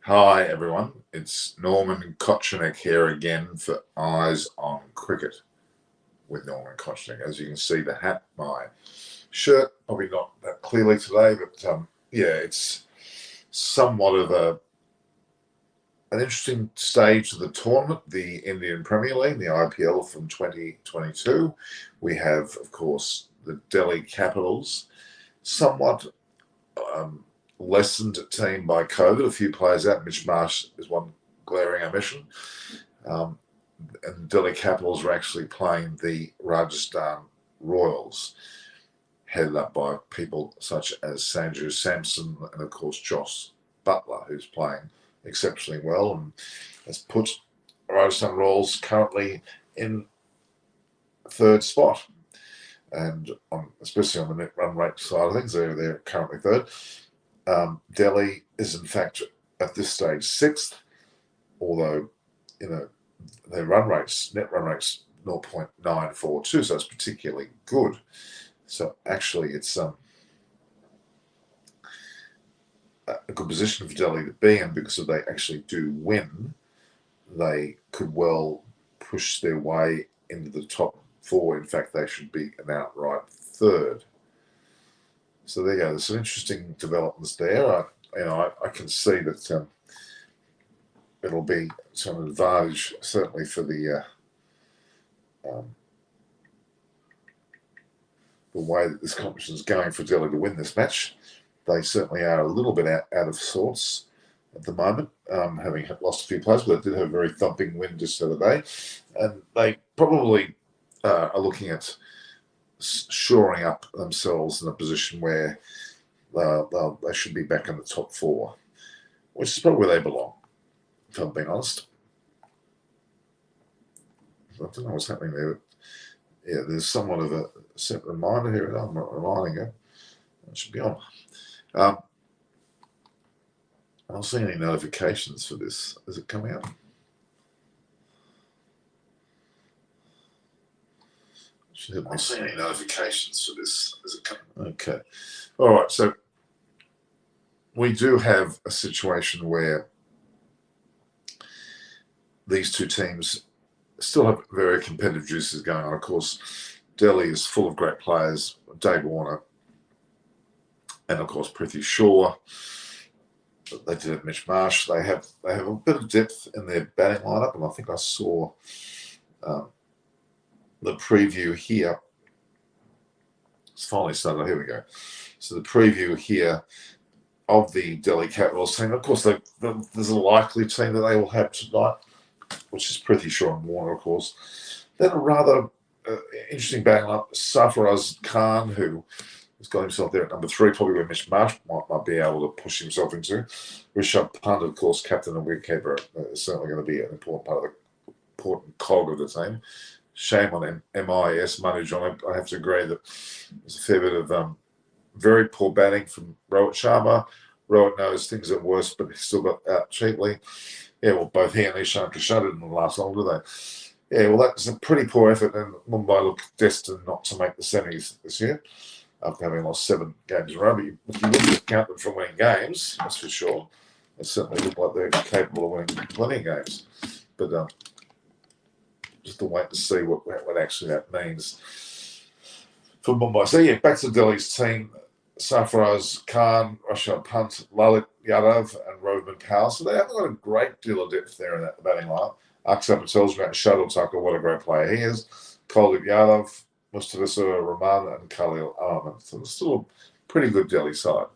Hi everyone, it's Norman Kochenik here again for Eyes on Cricket with Norman Kochenik. As you can see, the hat, my shirt, probably not that clearly today, but yeah, it's somewhat of an interesting stage of the tournament, the Indian Premier League, the IPL from 2022. We have, of course, the Delhi Capitals, somewhat lessened team by COVID. A few players out. Mitch Marsh is one glaring omission. And the Delhi Capitals are actually playing the Rajasthan Royals, headed up by people such as Sanju Samson and, of course, Josh Butler, who's playing exceptionally well and has put Rajasthan Royals currently in third spot. And especially on the net run rate side of things, they're currently third. Delhi is, in fact, at this stage sixth, although, their net run rate's 0.942, so it's particularly good. So actually, it's a good position for Delhi to be in, because if they actually do win, they could well push their way into the top four. In fact, they should be an outright third. So there you go. There's some interesting developments there. I can see that it'll be some advantage, certainly for the way that this competition is going for Delhi to win this match. They certainly are a little bit out of sorts at the moment, having lost a few players, but they did have a very thumping win just the other day. And they probably are looking at shoring up themselves in a position where they should be back in the top four, which is probably where they belong, if I'm being honest. I don't know what's happening there, but yeah, there's somewhat of a set reminder here. I'm not reminding you. It should be on. I don't see any notifications for this. Is it coming up? I don't see any notifications for this. Is it coming? Okay. All right. So we do have a situation where these two teams still have very competitive juices going on. Of course, Delhi is full of great players. Dave Warner and, of course, Prithvi Shaw. They did have Mitch Marsh. They have a bit of depth in their batting lineup, and I think I saw the preview here. It's finally started. Here we go. So the preview here of the Delhi Capitals team. Of course, there's a likely team that they will have tonight, which is Prithvi Shaw and Warner, of course. Then a rather interesting batting lineup, Sarfaraz Khan, who has got himself there at number 3, probably where Mitch Marsh might be able to push himself into. Rishabh Pant, of course, captain and wicketkeeper, is certainly going to be an important part of the important cog of the team. Shame on MIS, Manu John. I have to agree that there's a fair bit of very poor batting from Rohit Sharma. Rohit knows things are worse, but he still got out cheaply. Yeah, well, both he and Ishan Kishan didn't last long, did they? Yeah, well, that's a pretty poor effort, and Mumbai look destined not to make the semis this year after having lost 7 games in a row. But if you look at count them from winning games, that's for sure. They certainly look like they're capable of winning plenty of games. But just to wait to see what actually that means for Mumbai. So yeah, back to Delhi's team. Sarfaraz Khan, Rishabh Pant, Lalit Yadav, and Rohman Powell. So they haven't got a great deal of depth there in that batting line. Akshar Patel's about Shuttle Tucker, what a great player he is. Kuldeep Yadav, Mustafizur Rahman, and Khalil Ahmed. So it's still a pretty good Delhi side.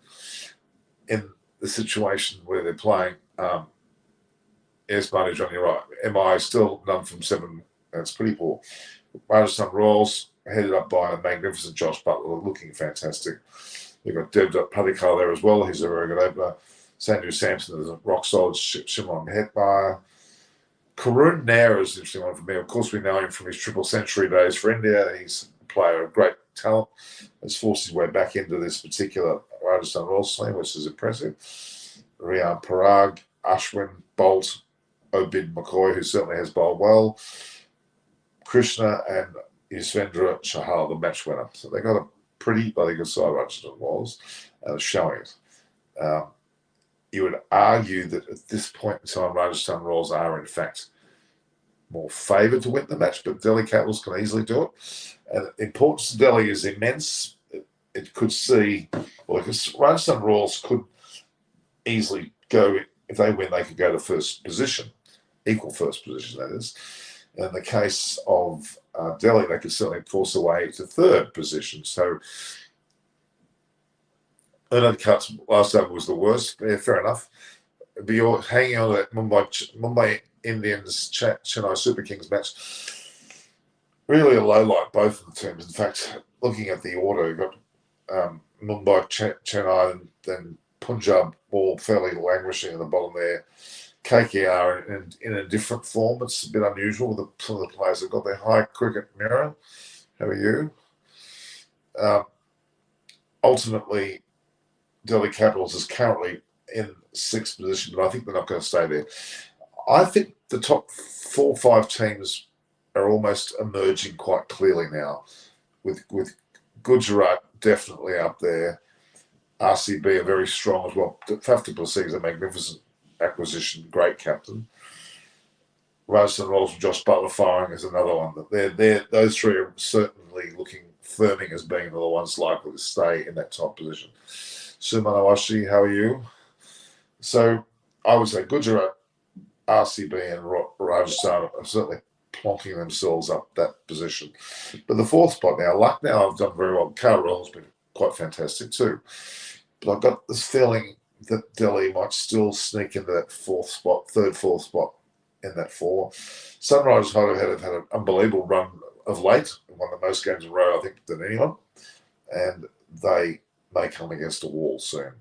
In the situation where they're playing, yes, Manu John, you're right. MI still none from 7. That's pretty poor. Rajasthan Royals, headed up by a magnificent Josh Butler, looking fantastic. You've got Devdutt Padikkal there as well. He's a very good opener. Sanju Samson is a rock solid. Shimon Hetmeyer. Karun Nair is an interesting one for me. Of course, we know him from his triple century days for India. He's a player of great talent. Has forced his way back into this particular Rajasthan Royals team, which is impressive. Rian Parag, Ashwin, Bolt, Obid McCoy, who certainly has bowled well. Krishna and Yusvendra Chahal, the match winner. So they got a pretty bloody good side, Rajasthan was, showing it. you would argue that at this point in time, Rajasthan Royals are in fact more favoured to win the match, but Delhi Capitals can easily do it. And the importance to Delhi is immense. It could see, well, because Rajasthan Royals could easily go, if they win, they could go to first position, equal first position, that is. In the case of Delhi, they could certainly force their way to third position. So, Ernest Cut's last over was the worst. Yeah, fair enough. But you're hanging on that Mumbai Indians Chennai Super Kings match. Really a low light, both of the teams. In fact, looking at the order, you've got Mumbai, Chennai, and then Punjab all fairly languishing at the bottom there. KKR in a different form. It's a bit unusual with some of the players have got their high cricket mirror. How are you? Ultimately, Delhi Capitals is currently in sixth position, but I think they're not going to stay there. I think the top 4 or 5 teams are almost emerging quite clearly now, with Gujarat definitely up there. RCB are very strong as well. Faf du Plessis is a magnificent acquisition, great captain. Rajasthan Royals and Josh Butler firing is another one. Those three are certainly firming as being the ones likely to stay in that top position. Suman Awashi, how are you? So I would say Gujarat, RCB, and Rajasthan are certainly plonking themselves up that position. But the fourth spot now, Lucknow have done very well. Carroll has been quite fantastic too. But I've got this feeling that Delhi might still sneak into that third, fourth spot in that 4. Sunrisers have had an unbelievable run of late, won the most games in a row, I think, than anyone. And they may come against a wall soon.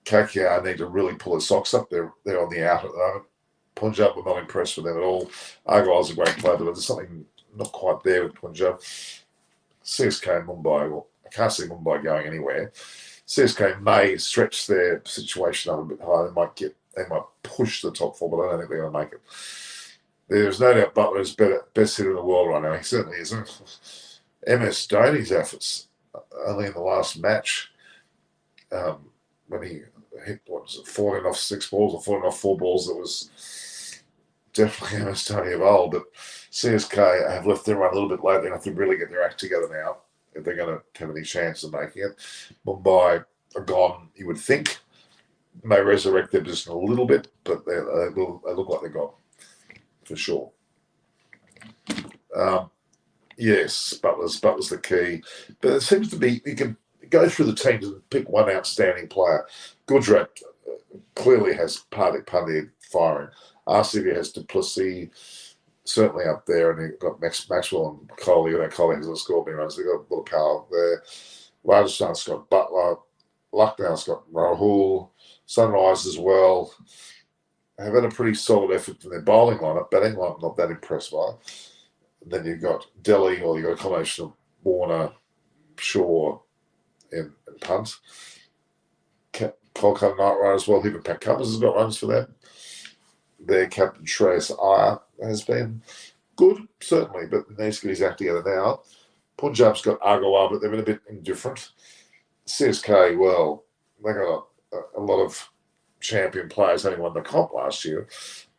KKR need to really pull their socks up. They're on the out at the moment. Punjab, I'm not impressed with them at all. Agarwal's a great player, but there's something not quite there with Punjab. CSK and Mumbai, well, I can't see Mumbai going anywhere. CSK may stretch their situation up a bit higher. They might push the top 4, but I don't think they're going to make it. There's no doubt Butler is best hitter in the world right now. He certainly isn't. MS Dhoni's efforts, only in the last match, when he hit, 14 off 6 balls or 14 off 4 balls, that was definitely MS Dhoni of old. But CSK have left their run a little bit late. They have to really get their act together now if they're going to have any chance of making it. Mumbai are gone, you would think. May resurrect their position a little bit, but they look like they're gone, for sure. Yes, Butler's the key. But it seems to be, you can go through the teams and pick one outstanding player. Gujarat clearly has Pandya firing. RCB has du Plessis certainly up there, and you've got Maxwell and Kohli. Kohli hasn't scored many runs. They've got a lot of power there. Rajasthan's got Butler. Lucknow's got Rahul. Sunrise as well. Have had a pretty solid effort from their bowling lineup. Batting lineup, not that impressed by. And then you've got Delhi, or you've got a combination of Warner, Shaw, and Punt. Kolkata Knight Riders as well. Even Pat Cummins has got runs for them. Their captain, Shreyas Iyer, has been good, certainly, but needs to get his act together now. Punjab's got Agarwal, but they've been a bit indifferent. CSK, well, they got a lot of champion players having won the comp last year,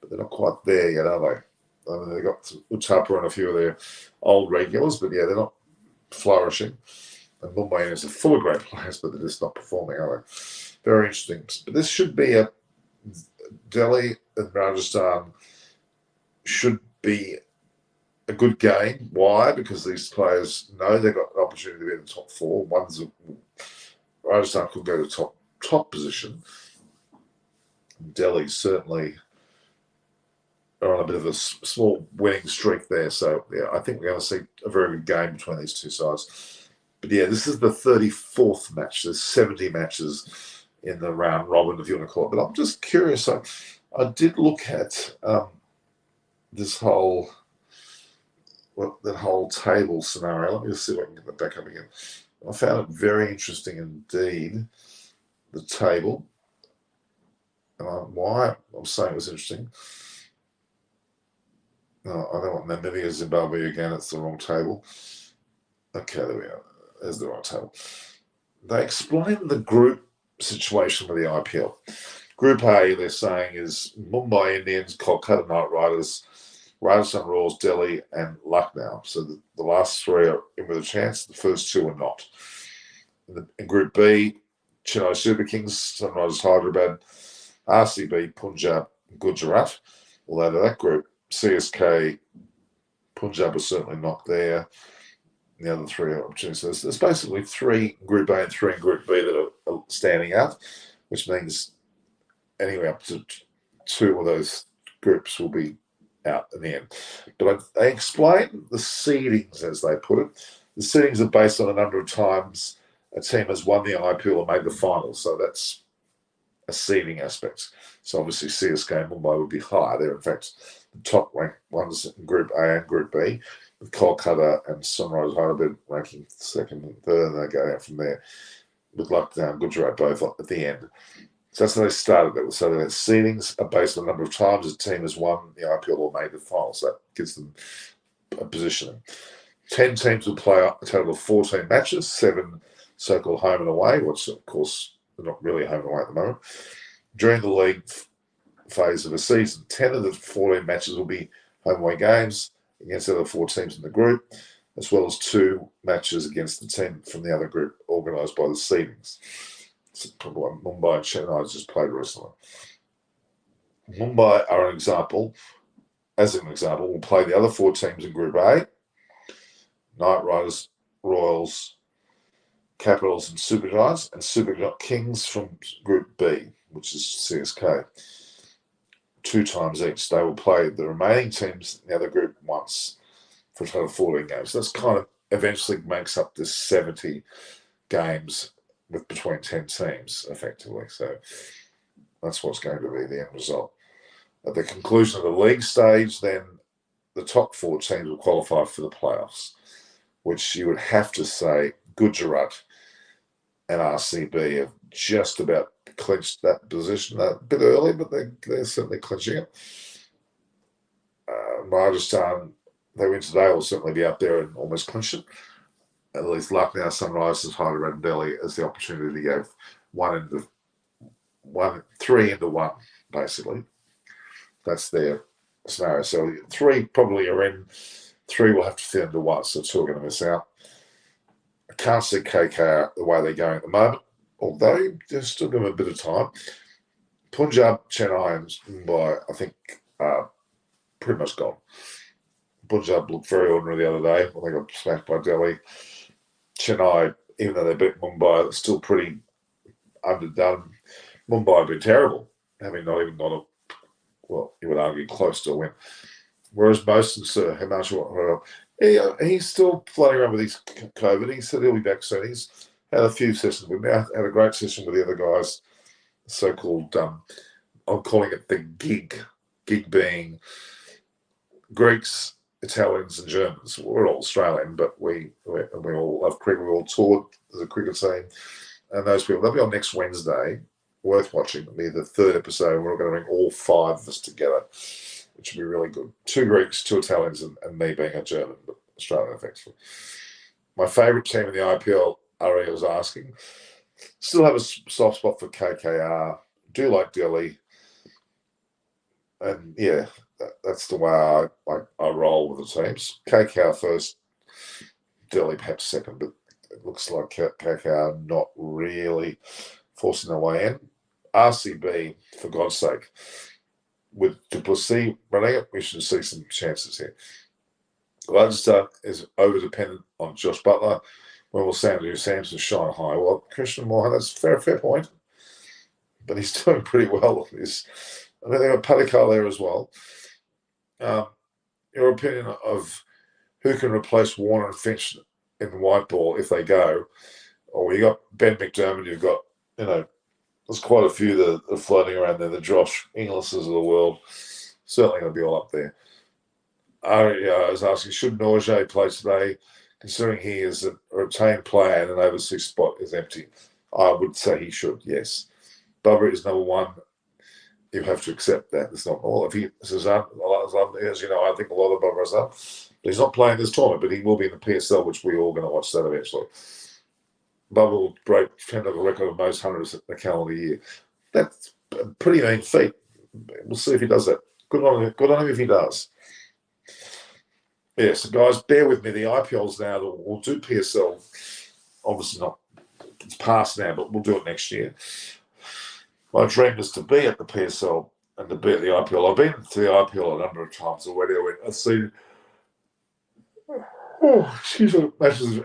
but they're not quite there yet, are they? I mean, they've got Uttappa and a few of their old regulars, but yeah, they're not flourishing. And Mumbai Indians are full of great players, but they're just not performing, are they? Very interesting. But this should be a Delhi and Rajasthan should be a good game. Why? Because these players know they've got an opportunity to be in the top 4. Rajasthan could go to top position. Delhi certainly are on a bit of a small winning streak there. So, yeah, I think we're going to see a very good game between these two sides. But, yeah, this is the 34th match. There's 70 matches in the round robin, if you want to call it. But I'm just curious. I did look at this whole table scenario. Let me just see if I can get that back up again. I found it very interesting indeed, the table. And why I'm saying it was interesting. No, I don't want Namibia, Zimbabwe again. It's the wrong table. Okay, there we are. There's the right table. They explain the group situation with the IPL. Group A, they're saying, is Mumbai Indians, Kolkata Knight Riders, Rajasthan Royals, Delhi, and Lucknow. So the last three are in with a chance. The first two are not. In Group B, Chennai Super Kings, Sunrisers Hyderabad, RCB, Punjab, Gujarat. Well, out of that group, CSK, Punjab are certainly not there. The other three are opportunities. So there's basically three in Group A and three in Group B that are standing out, which means anywhere up to two of those groups will be out in the end. But they explain the seedings, as they put it. The seedings are based on the number of times a team has won the IPL or made the finals. So that's a seeding aspect. So obviously CSK and Mumbai would be higher. They're in fact the top ranked ones in Group A and Group B, with Kolkata and Sunrisers Hyderabad ranking second and third, and they go out from there with Lucknow and Gujarat both at the end. So that's how they started it. So their seedings are based on the number of times a team has won the IPL or made the finals. So that gives them a positioning. 10 teams will play a total of 14 matches, 7 so-called home and away, which of course they're not really home and away at the moment. During the league phase of a season, 10 of the 14 matches will be home and away games against the other 4 teams in the group, as well as 2 matches against the team from the other group organised by the seedings. Mumbai and Chennai just played recently. Mumbai are an example. As an example, will play the other 4 teams in Group A: Knight Riders, Royals, Capitals, and Super Giants, and Super Kings from Group B, which is CSK. 2 times each. They will play the remaining teams in the other group once for a total of 14 games. So that's kind of eventually makes up this 70 games with between 10 teams, effectively. So that's what's going to be the end result. At the conclusion of the league stage, then the top 4 teams will qualify for the playoffs, which you would have to say Gujarat and RCB have just about clinched that position a bit early, but they're certainly clinching it. Rajasthan, they win today, will certainly be up there and almost clinch it. At least Lucknow, Sunrisers, Hyderabad, and Delhi as the opportunity to go 3 into 1, basically. That's their scenario. So 3 probably are in, 3 will have to fit into 1, so 2 are going to miss out. I can't see KKR the way they're going at the moment, although they've still got a bit of time. Punjab, Chennai, and Mumbai, I think, are pretty much gone. Punjab looked very ordinary the other day. They got smacked by Delhi. Chennai, even though they beat Mumbai, they're still pretty underdone. Mumbai have been terrible, having not even got well, you would argue, close to a win. Whereas most of Himanshu, he's still floating around with his COVID. He said he'll be back soon. He's had a few sessions with me. I had a great session with the other guys, so-called, I'm calling it the gig being Greeks, Italians, and Germans. We're all Australian, but we all love cricket. We all toured as a cricket team. And those people, they'll be on next Wednesday. Worth watching. It'll be the 3rd episode. We're going to bring all 5 of us together, which will be really good. 2 Greeks, 2 Italians, and me being a German, but Australian, effectively. My favourite team in the IPL, Ari was asking. Still have a soft spot for KKR. Do like Delhi. And yeah, that's the way I roll with the teams. KKR first, Delhi perhaps second, but it looks like KKR not really forcing their way in. RCB, for God's sake, with Duplessis running it, we should see some chances here. Rajasthan is over-dependent on Josh Butler. When will Sanju Samson shine high? Well, Christian Mohan, that's a fair point. But he's doing pretty well. I mean, they've got Padikal there as well. Your opinion of who can replace Warner and Finch in white ball if they go? Or you got Ben McDermott, you've got, there's quite a few that are floating around there. The Josh Inglis's of the world, certainly going to be all up there. I was asking, should Norgay play today, considering he is a retained player and an overseas spot is empty? I would say he should, yes. Bubba is number 1. You have to accept that. It's not all. If he says, as you know, I think a lot of Bubba is up. But he's not playing this tournament, but he will be in the PSL, which we're all going to watch that eventually. Bubba will break a record of most hundreds in a calendar year. That's a pretty mean feat. We'll see if he does that. Good on him if he does. Yeah, so guys, bear with me. The IPL's now that we'll do PSL. Obviously not, it's past now, but we'll do it next year. My dream is to be at the PSL and to be at the IPL. I've been to the IPL a number of times already. I've seen matches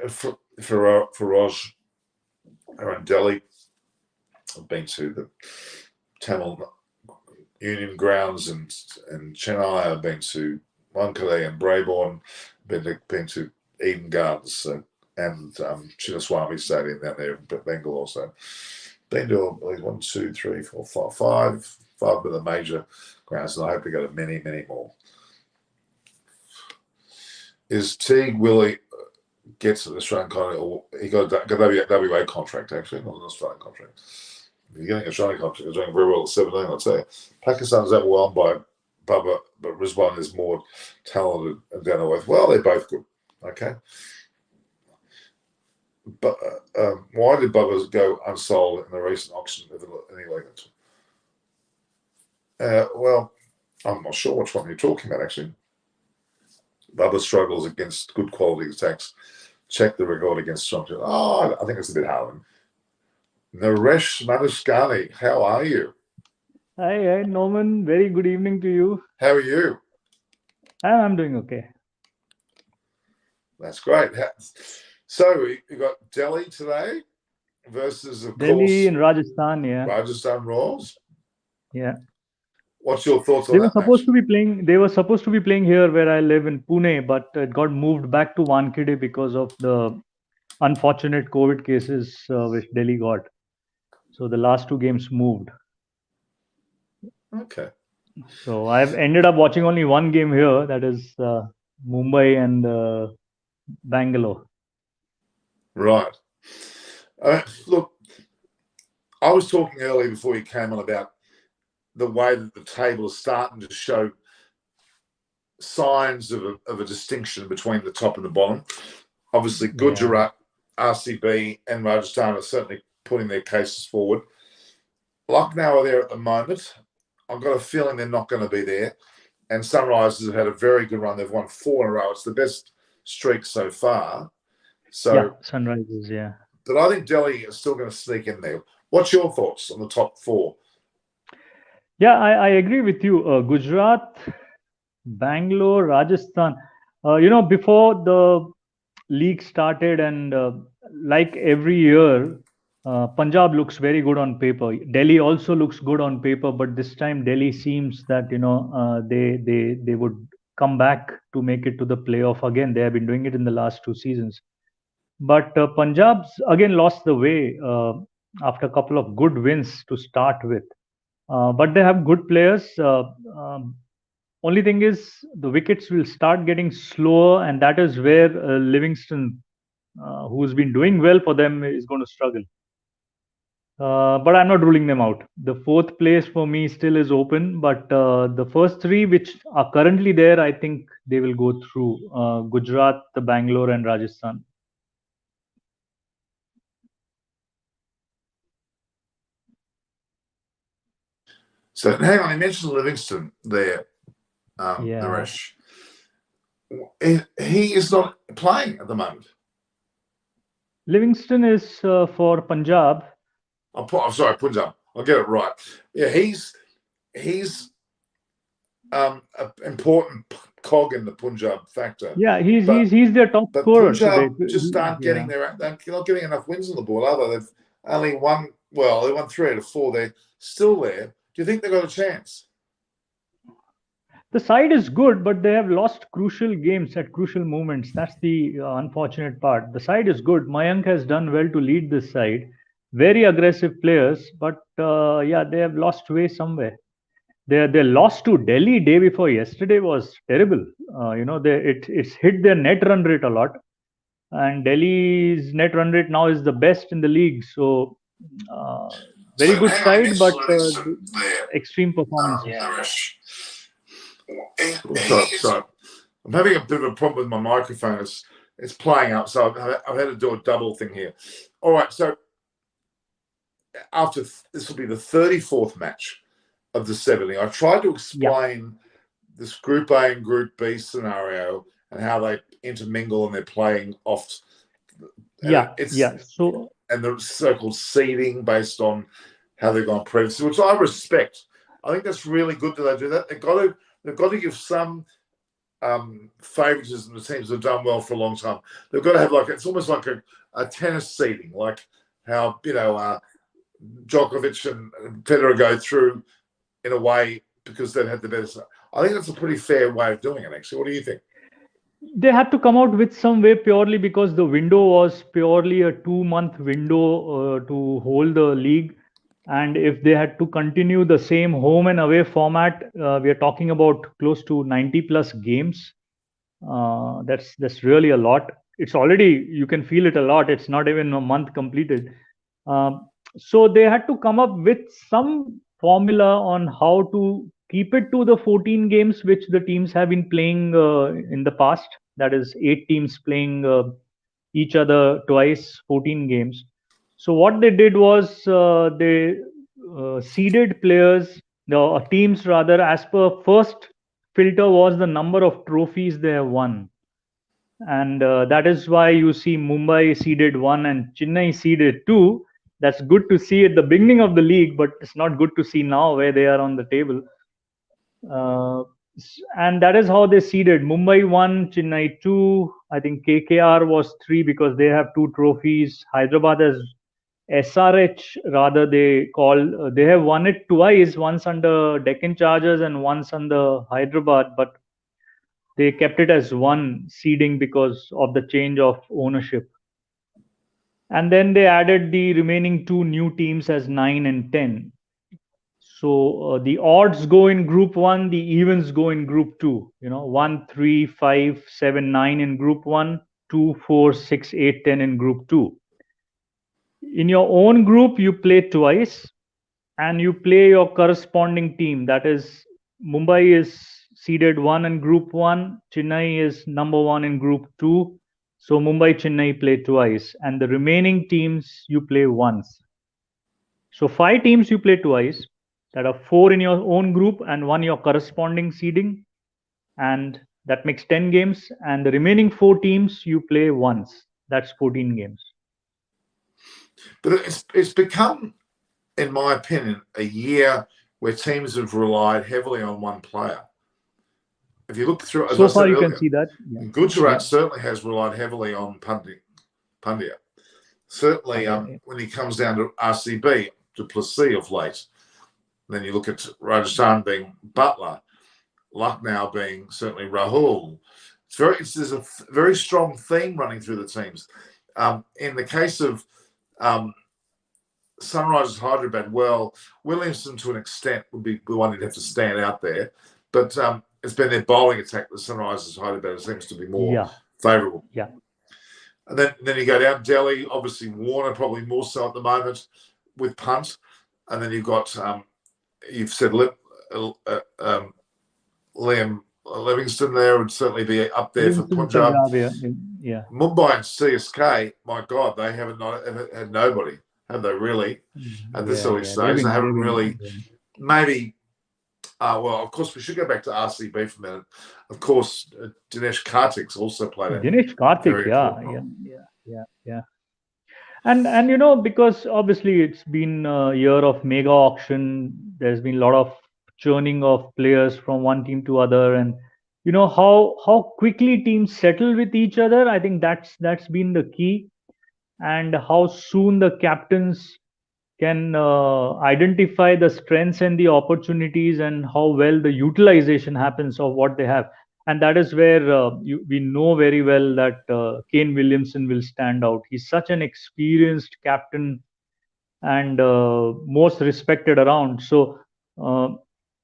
for Raj around Delhi. I've been to the Tamil Union grounds and Chennai. I've been to Wankhede and Brabourne. Been to Eden Gardens and Chinnaswamy Stadium down there in Bangalore. So been to at least 1, 2, 3, 4, 5 of the major grounds, and I hope to go to many, many more. Is Teague Willie gets an Australian contract, or he got a WA contract actually, not an Australian contract. If you're getting an Australian contract, you're doing very well at 17, I'll tell you. Pakistan's overwhelmed by Bubba, but Rizwan is more talented and down the way. Well, they're both good. Okay. But why did Bubba go unsold in the recent auction? Anyway, well, I'm not sure which one you're talking about actually. Bubba struggles against good quality attacks. Check the record against Trump. Oh, I think it's a bit hard. Naresh Madhuskani, how are you? Hi, Norman. Very good evening to you. How are you? I'm doing okay. That's great. So you got Delhi today versus, of Delhi course, and Rajasthan. Yeah. Rajasthan Royals. Yeah. What's your thoughts on They were that supposed match? to be playing. They were supposed to be playing here where I live in Pune, but it got moved back to Wankhede because of the unfortunate COVID cases which Delhi got. So the last 2 games moved. Okay. So I've ended up watching only one game here. That is Mumbai and Bangalore. Right. Look, I was talking earlier before you came on about the way that the table is starting to show signs of a distinction between the top and the bottom. Obviously, Gujarat, RCB, and Rajasthan are certainly putting their cases forward. Lucknow are there at the moment. I've got a feeling they're not going to be there. And Sunrisers have had a very good run. They've won 4 in a row. It's the best streak so far. So, yeah, Sunrisers, yeah. But I think Delhi is still going to sneak in there. What's your thoughts on the top 4? Yeah, I agree with you. Gujarat, Bangalore, Rajasthan. Before the league started, and like every year, Punjab looks very good on paper. Delhi also looks good on paper, but this time Delhi seems that they would come back to make it to the playoff again. They have been doing it in the last 2 seasons. But Punjab's again lost the way after a couple of good wins to start with. But they have good players. Only thing is the wickets will start getting slower, and that is where Livingston, who's been doing well for them, is going to struggle. But I'm not ruling them out. The 4th place for me still is open, but the first 3 which are currently there, I think they will go through Gujarat, the Bangalore, and Rajasthan. So hang on, you mentioned Livingston there, Naresh. He is not playing at the moment. Livingston is for Punjab. I'm sorry, Punjab. I'll get it right. Yeah, he's an important cog in the Punjab factor. Yeah, he's their top scorer. Punjab just aren't getting they're not getting enough wins on the board, are they? They've only won. Well, they won 3 out of 4. They're still there. Do you think they've got a chance? The side is good, but they have lost crucial games at crucial moments. That's the unfortunate part. The side is good. Mayank has done well to lead this side. Very aggressive players, but they have lost way somewhere. They lost to Delhi day before yesterday was terrible. It's hit their net run rate a lot, and Delhi's net run rate now is the best in the league. So very good side, but extreme performance. Sorry. I'm having a bit of a problem with my microphone. It's playing up, so I've had to do a double thing here. All right, so after this will be the 34th match of the 70. I tried to explain this Group A and Group B scenario and how they intermingle and they're playing off. So and the so-called seeding based on how they've gone previously, which I respect. I think that's really good that they do that. They've got to give some favoritism to teams that have done well for a long time. They've got to have it's almost like a tennis seeding, like how Djokovic and Federer go through in a way because they've had the best. I think that's a pretty fair way of doing it, actually. What do you think? They had to come out with some way purely because the window was purely a 2-month window to hold the league. And if they had to continue the same home and away format, we are talking about close to 90 plus games. That's really a lot. It's already, you can feel it a lot. It's not even a month completed. So they had to come up with some formula on how to keep it to the 14 games which the teams have been playing in the past. That is 8 teams playing each other twice, 14 games. So what they did was they seeded players, the teams rather, as per first filter was the number of trophies they have won. And that is why you see Mumbai seeded 1 and Chennai seeded 2. That's good to see at the beginning of the league, but it's not good to see now where they are on the table. And that is how they seeded. Mumbai 1, Chennai 2. I think KKR was 3 because they have 2 trophies. Hyderabad has SRH, rather they have won it twice, once under Deccan Chargers and once under Hyderabad, but they kept it as 1 seeding because of the change of ownership. And then they added the remaining 2 new teams as 9 and 10. So the odds go in group 1, the evens go in group 2. 1, 3, 5, 7, 9 in group 1, 2, 4, 6, 8, 10 in group 2. In your own group, you play twice and you play your corresponding team. That is, Mumbai is seeded 1 in group 1, Chennai is number 1 in group 2. So Mumbai, Chennai play twice, and the remaining teams you play once. So 5 teams you play twice. That are 4 in your own group and 1 your corresponding seeding, and that makes 10 games. And the remaining 4 teams you play once. That's 14 games. But it's become, in my opinion, a year where teams have relied heavily on one player. If you look through, as so I far said you earlier, can see that. Gujarat certainly has relied heavily on Pandya. Certainly, when he comes down to RCB, to Plessis of late. Then you look at Rajasthan being Butler, Lucknow being certainly Rahul. There's a very strong theme running through the teams. In the case of Sunrisers Hyderabad, well, Williamson to an extent would be the one who'd have to stand out there, but it's been their bowling attack that Sunrisers Hyderabad seems to be more favourable. Yeah. And then you go down Delhi, obviously Warner probably more so at the moment with punt, and then you've got you've said Liam Livingston there would certainly be up there for Punjab. Yeah. Mumbai and CSK, my God, they haven't had nobody, have they really? At this early stage, they haven't really. Maybe. Well, of course, we should go back to RCB for a minute. Of course, Dinesh Karthik's also played it. Dinesh Karthik, yeah. And because obviously it's been a year of mega auction, there's been a lot of churning of players from one team to other, and how quickly teams settle with each other. I think that's been the key, and how soon the captains can identify the strengths and the opportunities, and how well the utilization happens of what they have. And that is where we know very well that Kane Williamson will stand out. He's such an experienced captain and most respected around. So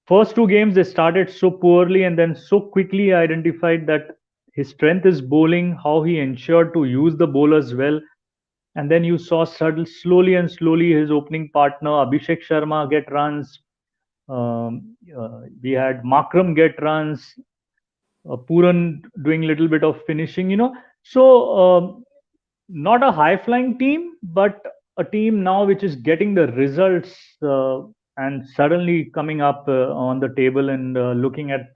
first 2 games they started so poorly, and then so quickly identified that his strength is bowling, how he ensured to use the bowlers well. And then you saw slowly his opening partner Abhishek Sharma get runs. We had Makram get runs. Puran doing a little bit of finishing. So not a high flying team, but a team now which is getting the results and suddenly coming up on the table and looking at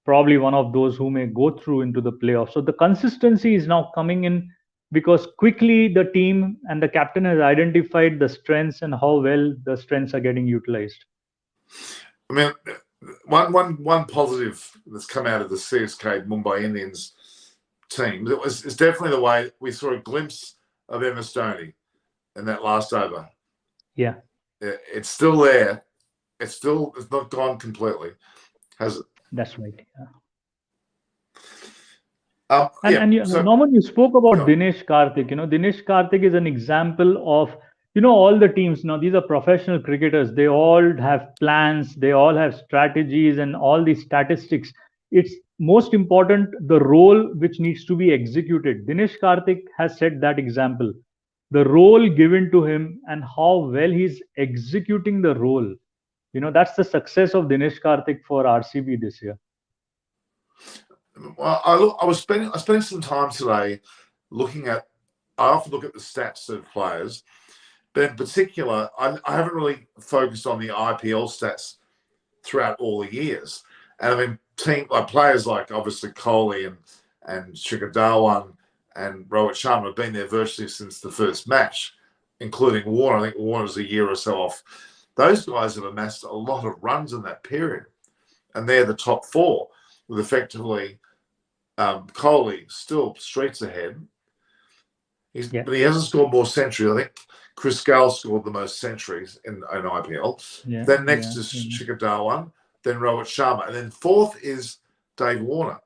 probably one of those who may go through into the playoffs. So the consistency is now coming in because quickly the team and the captain has identified the strengths and how well the strengths are getting utilized. I mean, one positive that's come out of the CSK Mumbai Indians team it's definitely the way we saw a glimpse of MS Dhoni in that last over. Yeah, it's still there. It's not gone completely, has it? that's right. Yeah. So, Norman, you spoke about Dinesh Karthik. Dinesh Karthik is an example of, all the teams. Now, these are professional cricketers. They all have plans, they all have strategies, and all these statistics. It's most important the role which needs to be executed. Dinesh Karthik has set that example. The role given to him and how well he's executing the role. That's the success of Dinesh Karthik for RCB this year. Well, I was spending some time today looking at. I often look at the stats of players, but in particular, I haven't really focused on the IPL stats throughout all the years. And I mean, players like obviously Kohli and Shikhar Dhawan and Rohit Sharma have been there virtually since the first match, including Warner. I think Warner's a year or so off. Those guys have amassed a lot of runs in that period, and they're the top four, with effectively Kohli still streets ahead. But he hasn't scored more centuries. I think Chris Gale scored the most centuries in IPL. Yeah, then next is Shikhar Dhawan, then Rohit Sharma, and then fourth is Dave Warner.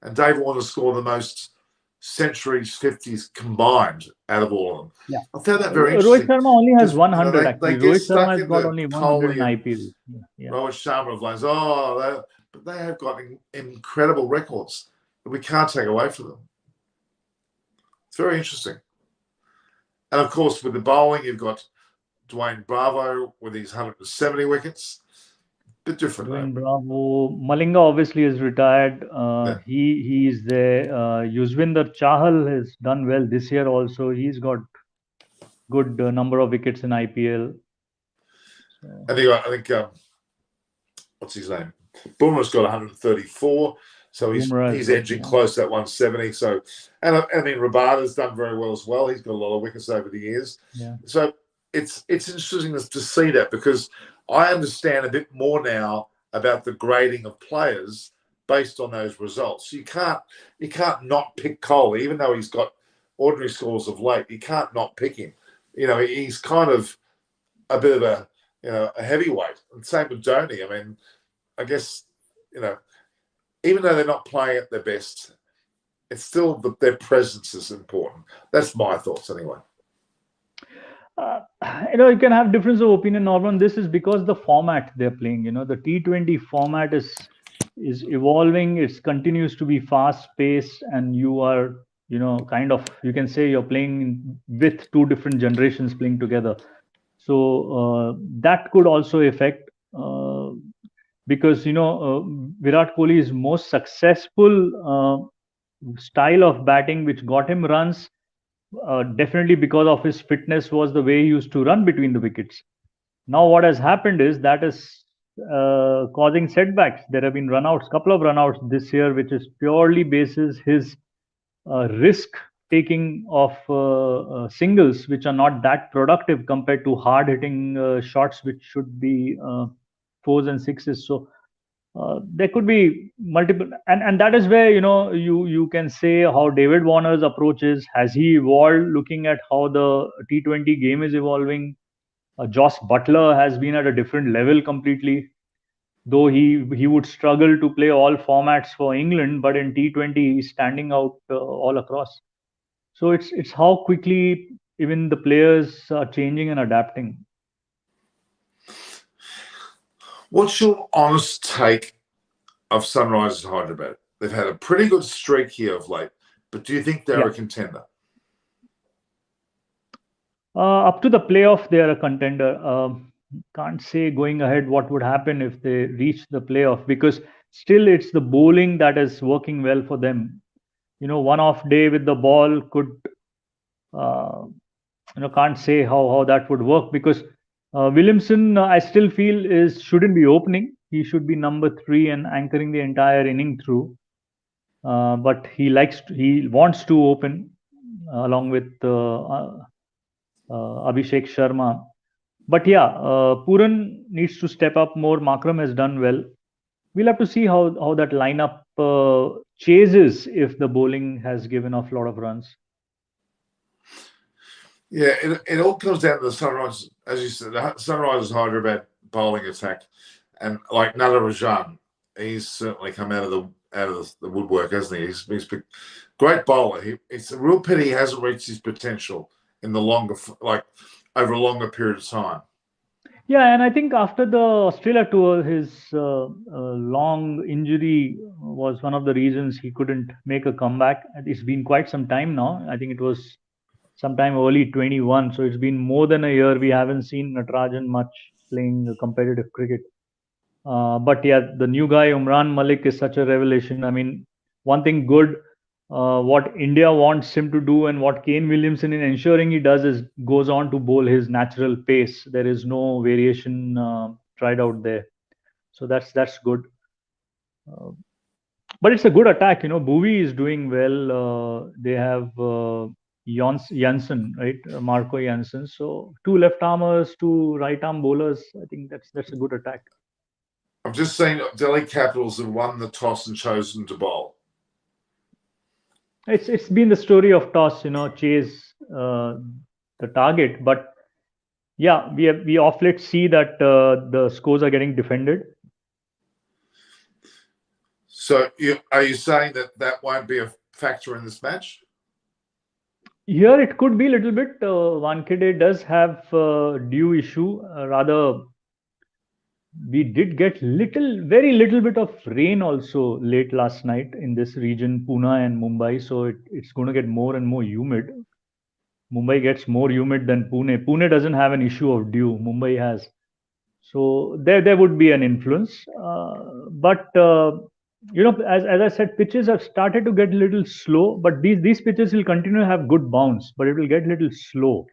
And Dave Warner scored the most centuries, 50s combined out of all of them. Yeah. I found that very interesting. Rohit Sharma only has 100 actually. Rohit Sharma has got only 100 in IPL. Yeah. Rohit Sharma have like, but they have got incredible records that we can't take away from them. It's very interesting. And of course, with the bowling, you've got Dwayne Bravo with his 170 wickets. Bit different. Dwayne Bravo. Malinga obviously is retired. He is there. Yuzvinder Chahal has done well this year also. He's got good number of wickets in IPL. So. I think what's his name? Bumrah's got 134. So he's edging close to that 170. So, and I mean, Rabada's done very well as well. He's got a lot of wickets over the years. Yeah. So it's interesting to see that, because I understand a bit more now about the grading of players based on those results. You can't not pick Kohli, even though he's got ordinary scores of late. You can't not pick him. He's kind of a bit of a heavyweight. And same with Dhoni. I mean, I guess even though they're not playing at their best, it's still their presence is important. That's my thoughts anyway. You can have difference of opinion, Norman. This is because the format they're playing. The T20 format is evolving. It continues to be fast paced, and you are, kind of, you can say you're playing with two different generations playing together. So that could also affect. Because Virat Kohli's most successful style of batting, which got him runs, definitely because of his fitness, was the way he used to run between the wickets. Now what has happened is that is causing setbacks. There have been couple of runouts this year, which is purely basis his risk taking of singles, which are not that productive compared to hard hitting shots, which should be fours and sixes. So there could be multiple, and that is where you can say how David Warner's approach is. Has he evolved looking at how the T20 game is evolving? Joss Butler has been at a different level completely, though he would struggle to play all formats for England, but in T20 he's standing out all across. So it's how quickly even the players are changing and adapting. What's your honest take of Sunrisers Hyderabad? They've had a pretty good streak here of late, but do you think they're a contender? Up to the playoff, they are a contender. Can't say going ahead what would happen if they reach the playoff, because still it's the bowling that is working well for them. One off day with the ball could uh, can't say how that would work, because Williamson, I still feel, is shouldn't be opening. He should be number three and anchoring the entire inning through. But he wants to open along with Abhishek Sharma. But yeah, Puran needs to step up more. Makram has done well. We'll have to see how that lineup chases if the bowling has given off a lot of runs. Yeah, it all comes down to the Sunrise, as you said, the Sunrisers Hyderabad bowling attack, and like Natarajan, he's certainly come out of the woodwork, hasn't he? He's a great bowler. It's a real pity he hasn't reached his potential in the over a longer period of time. Yeah, and I think after the Australia tour, his long injury was one of the reasons he couldn't make a comeback. It's been quite some time now. I think it was sometime early 21. So it's been more than a year. We haven't seen Natarajan much playing competitive cricket. But yeah, the new guy, Umran Malik, is such a revelation. I mean, one thing good, what India wants him to do and what Kane Williamson in ensuring he does is goes on to bowl his natural pace. There is no variation tried out there. So that's good. But it's a good attack. Bowie is doing well. They have Janssen, right? Marco Janssen. So two left armers, two right arm bowlers. I think that's a good attack. I'm just saying Delhi Capitals have won the toss and chosen to bowl. It's been the story of toss, chase the target. But yeah, we off late see that the scores are getting defended. So are you saying that won't be a factor in this match? Here it could be a little bit. Wankhede does have due issue. Rather, we did get very little bit of rain also late last night in this region, Pune and Mumbai. So it's going to get more and more humid. Mumbai gets more humid than Pune. Pune doesn't have an issue of dew. Mumbai has. So there would be an influence. But as I said, pitches have started to get a little slow. But these pitches will continue to have good bounce, but it will get a little slow.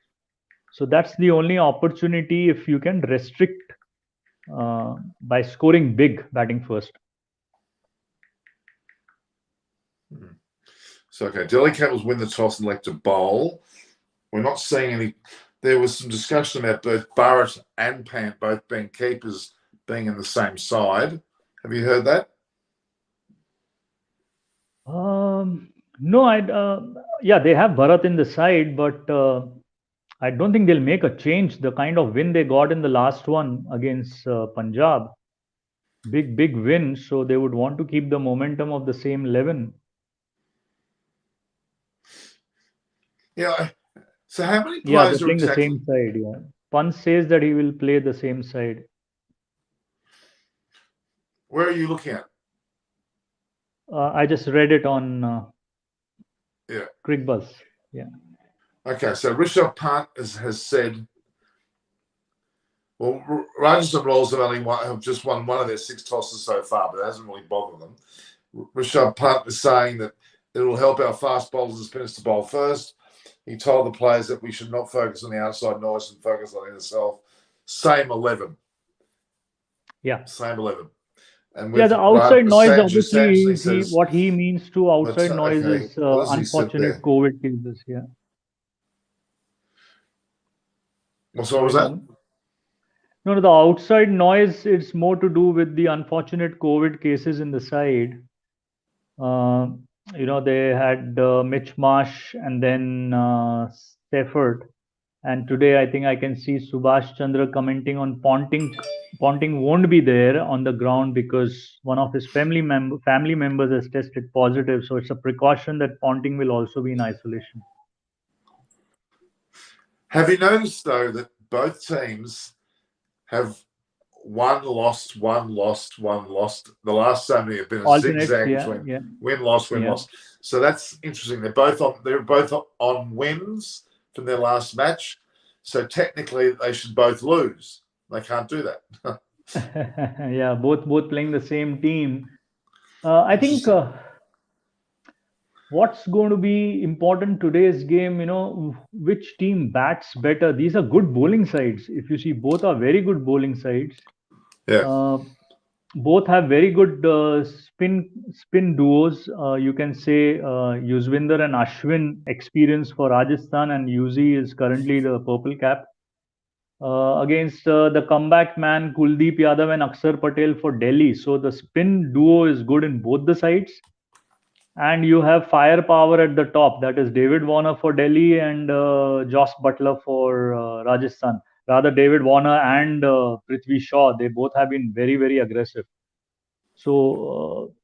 So that's the only opportunity if you can restrict by scoring big, batting first. So, okay, Delhi Capitals win the toss and elect to bowl. We're not seeing any. There was some discussion about both Barrett and Pant both being keepers being in the same side. Have you heard that? No, yeah, they have Bharat in the side, but I don't think they'll make a change. The kind of win they got in the last one against Punjab, big win. So they would want to keep the momentum of the same 11. Yeah. So how many Yeah, players they're are playing exactly? the same side. Yeah, Pant says that he will play the same side. Where are you looking at? I just read it on CricBuzz. Yeah. Okay, so Rishabh Pant has said, well, Rajasthan Royals have just won one of their 6 tosses so far, but it hasn't really bothered them. Rishabh Pant is saying that it will help our fast bowlers and spinners to bowl first. He told the players that we should not focus on the outside noise and focus on ourselves. Same 11. Yeah. Same 11. And the outside noise, obviously, what he means to outside noise is unfortunate COVID cases. Yeah. What was that? No, the outside noise, it's more to do with the unfortunate COVID cases in the side. They had Mitch Marsh and then Stafford. And today, I think I can see Subhash Chandra commenting on Ponting. Ponting won't be there on the ground because one of his family members has tested positive. So it's a precaution that Ponting will also be in isolation. Have you noticed, though, that both teams have one lost, one lost, one lost? The last so many have been a zigzag between win, loss, win, loss. So that's interesting. They're both on wins from their last match. So technically, they should both lose. They can't do that. Yeah, both playing the same team. I think what's going to be important today's game? Which team bats better? These are good bowling sides. If you see, both are very good bowling sides. Yeah. Uh, both have very good spin duos. You can say Yuzvinder and Ashwin experience for Rajasthan, and Yuzi is currently the purple cap. Against the comeback man Kuldeep Yadav and Akshar Patel for Delhi. So the spin duo is good in both the sides. And you have firepower at the top. That is David Warner for Delhi and Joss Butler for Rajasthan. Rather, David Warner and Prithvi Shaw, they both have been very, very aggressive. So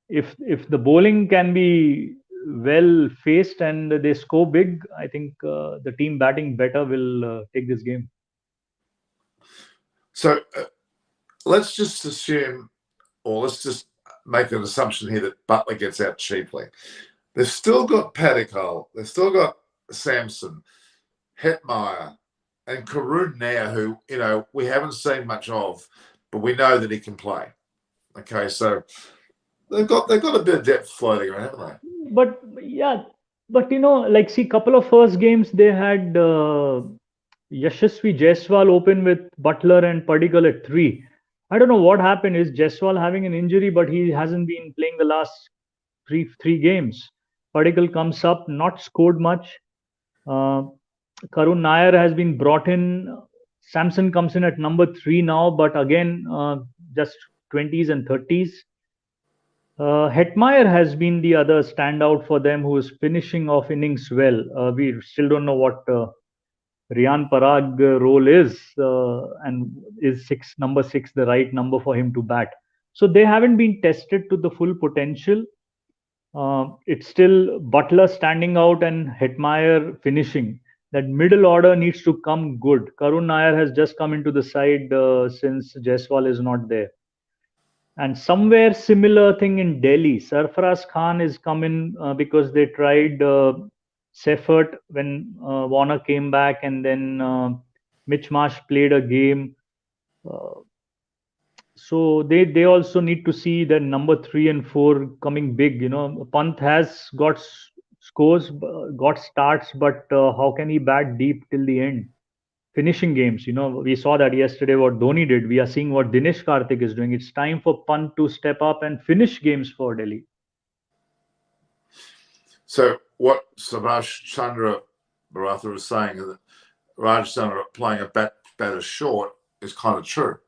if the bowling can be well faced and they score big, I think the team batting better will take this game. So let's just assume, or let's just make an assumption here that Butler gets out cheaply. They've still got Padikal, they've still got Samson, Hetmeyer, and Karun now, who we haven't seen much of, but we know that he can play. Okay, so they've got a bit of depth floating around, haven't they? But yeah, but like see, couple of first games they had Yashasvi Jaiswal open with Butler and Padikkal at 3. I don't know what happened. Is Jaiswal having an injury, but he hasn't been playing the last three games. Padikkal comes up, not scored much. Uh, Karun Nair has been brought in. Samson comes in at number 3 now, but again, just 20s and 30s. Hetmeyer has been the other standout for them who is finishing off innings well. We still don't know what Rian Parag role is, and is number 6 the right number for him to bat. So they haven't been tested to the full potential. It's still Butler standing out and Hetmeyer finishing. That middle order needs to come good. Karun Nair has just come into the side since Jaiswal is not there. And somewhere similar thing in Delhi. Sarfaraz Khan is coming because they tried Seffert when Warner came back, and then Mitch Marsh played a game. Uh, so they also need to see that number 3 and 4 coming big. Pant has got scores, got starts, but how can he bat deep till the end? Finishing games. We saw that yesterday what Dhoni did. We are seeing what Dinesh Karthik is doing. It's time for Pant to step up and finish games for Delhi. So what Subhash Chandra Bharatha was saying that Rajasthan are playing a batter short is kind of true.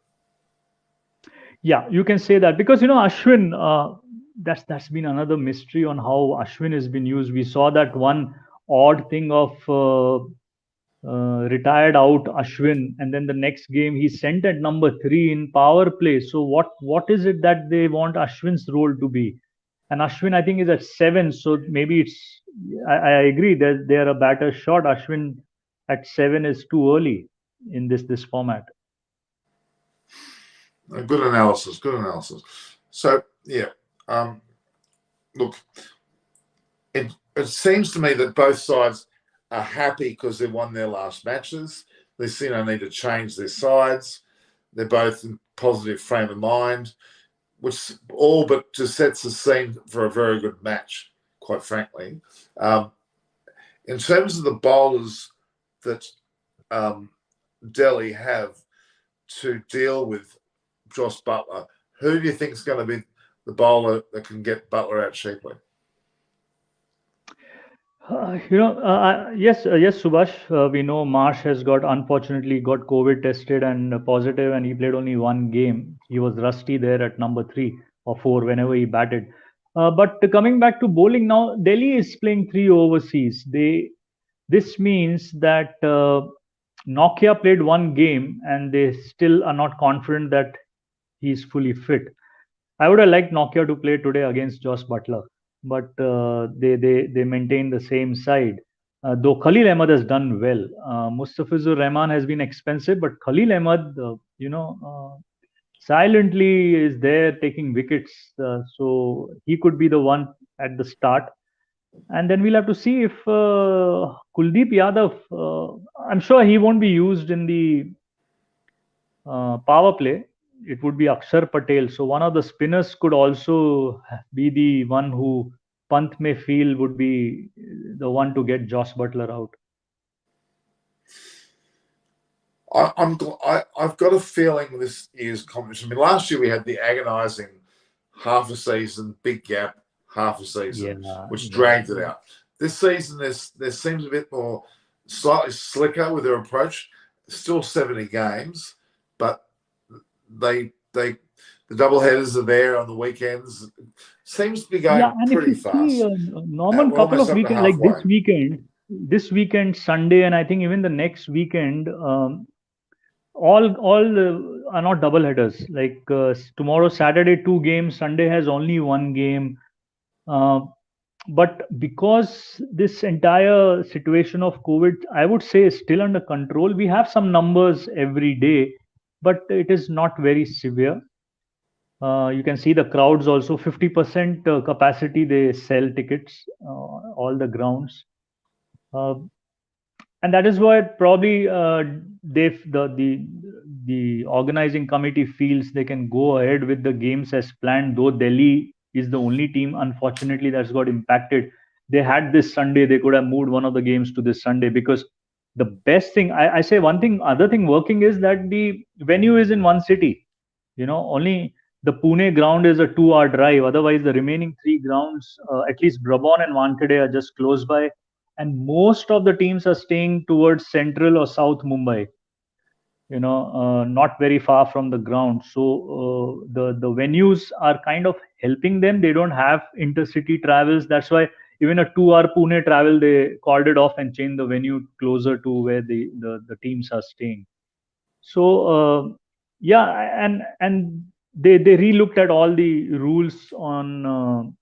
Yeah, you can say that because Ashwin. That's been another mystery on how Ashwin has been used. We saw that one odd thing of retired out Ashwin, and then the next game he sent at number 3 in power play. So what is it that they want Ashwin's role to be? And Ashwin, I think, is at 7. So maybe it's. I agree that they are a batter short. Ashwin at 7 is too early in this format. Good analysis. Good analysis. So yeah, look, it seems to me that both sides are happy because they won their last matches. They see no need to change their sides. They're both in positive frame of mind, which all but just sets the scene for a very good match, quite frankly. In terms of the bowlers that Delhi have to deal with Joss Butler, who do you think is going to be the bowler that can get Butler out cheaply? Yes, Subhash. We know Marsh has unfortunately got COVID tested and positive, and he played only one game. He was rusty there at number 3 or 4 whenever he batted. But coming back to bowling now, Delhi is playing 3 overseas. This means that Nokia played one game, and they still are not confident that he's fully fit. I would have liked Nokia to play today against Joss Butler, but they maintain the same side. Though Khalil Ahmed has done well, Mustafizur Rahman has been expensive, but Khalil Ahmed, silently is there taking wickets, so he could be the one at the start. And then we'll have to see if Kuldeep Yadav. I'm sure he won't be used in the power play. It would be Akshar Patel. So one of the spinners could also be the one who Pant may feel would be the one to get Josh Butler out. I've got a feeling this year's competition. I mean, last year we had the agonising half a season, big gap, half a season, which dragged it out. This season, there seems a bit more slightly slicker with their approach. Still 70 games, but the double headers are there on the weekends. Seems to be going and pretty if you see, fast. Norman, We're couple almost of up to weekends like halfway. this weekend Sunday, and I think even the next weekend, all are not double headers. Like tomorrow Saturday 2 games, Sunday has only 1 game. But because this entire situation of COVID, I would say, is still under control. We have some numbers every day, but it is not very severe. You can see the crowds also 50% capacity. They sell tickets, all the grounds. And that is why probably the organizing committee feels they can go ahead with the games as planned, though Delhi is the only team unfortunately that's got impacted. They had this Sunday, they could have moved one of the games to this Sunday, because the best thing, I say one thing, other thing working is that the venue is in one city. Only the Pune ground is a 2-hour drive. Otherwise, the remaining 3 grounds, at least Brabant and Wankhede, are just close by, and most of the teams are staying towards central or south Mumbai. Not very far from the ground. So the venues are kind of helping them. They don't have intercity travels. That's why even a 2-hour Pune travel, they called it off and changed the venue closer to where the teams are staying. So yeah, and they relooked at all the rules on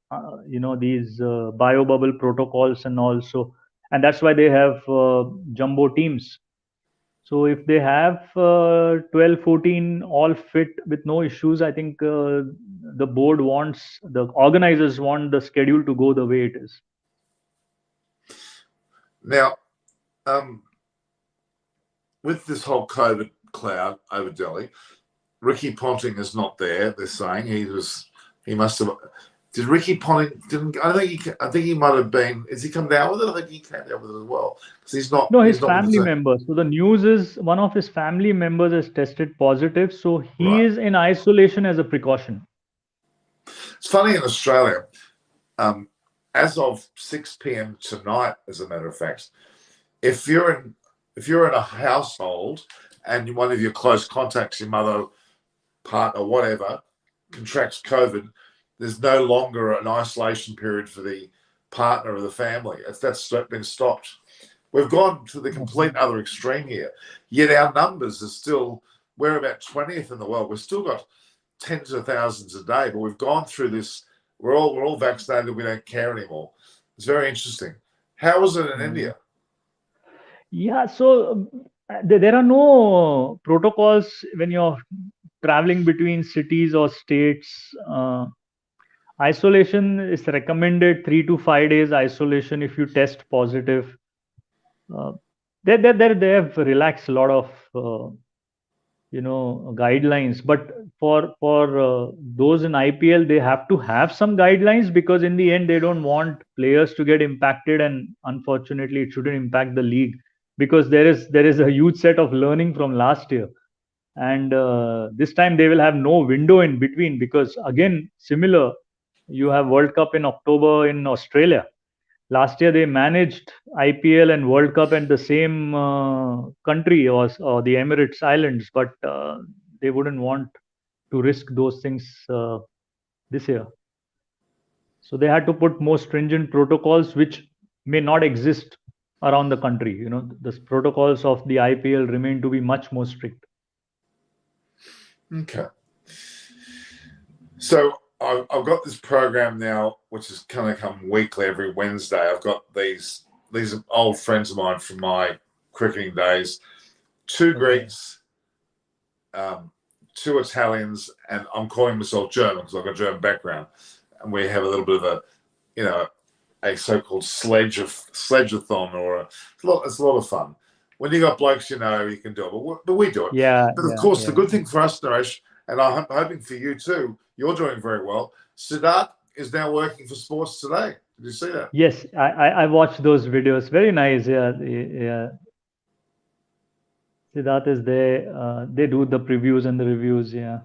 these bio bubble protocols and also, and that's why they have jumbo teams. So if they have 12, 14 all fit with no issues, I think the organizers want the schedule to go the way it is. Now, with this whole COVID cloud over Delhi, Ricky Ponting is not there. They're saying he must have. Did Ricky Ponting? I think he might have been. Has he come down with it? I think he came down with it as well, because he's not. No, his not family members. So the news is one of his family members has tested positive, so he is in isolation as a precaution. It's funny in Australia. As of 6 p.m. tonight, as a matter of fact, if you're in a household and one of your close contacts, your mother, partner, whatever, contracts COVID, there's no longer an isolation period for the partner of the family. That's been stopped. We've gone to the complete other extreme here. Yet our numbers are still, we're about 20th in the world. We've still got tens of thousands a day, but we've gone through this. We're all vaccinated. We don't care anymore. It's very interesting. How was it in India? Yeah, so there are no protocols when you're traveling between cities or states. Isolation is recommended, 3 to 5 days isolation if you test positive. They have relaxed a lot of guidelines, but for those in IPL, they have to have some guidelines, because in the end they don't want players to get impacted, and unfortunately it shouldn't impact the league, because there is a huge set of learning from last year, and this time they will have no window in between, because again, similar, you have World Cup in October in Australia. Last year they managed IPL and World Cup in the same country, or the Emirates Islands, but they wouldn't want to risk those things this year. So they had to put more stringent protocols, which may not exist around the country. The protocols of the IPL remain to be much more strict. Okay. So I've got this program now, which is going to come weekly every Wednesday. I've got these old friends of mine from my cricketing days, 2 Greeks, 2 Italians, and I'm calling myself German because I've got a German background, and we have a little bit of a so-called sledge-a-thon, or it's a lot of fun. When you got blokes, you can do it, but we do it. Yeah. But of course, the good thing for us, Naresh, and I'm hoping for you too, you're doing very well. Siddharth is now working for Sports Today. Did you see that? Yes, I watched those videos. Very nice. Yeah, yeah. Siddharth is there. They do the previews and the reviews. Yeah.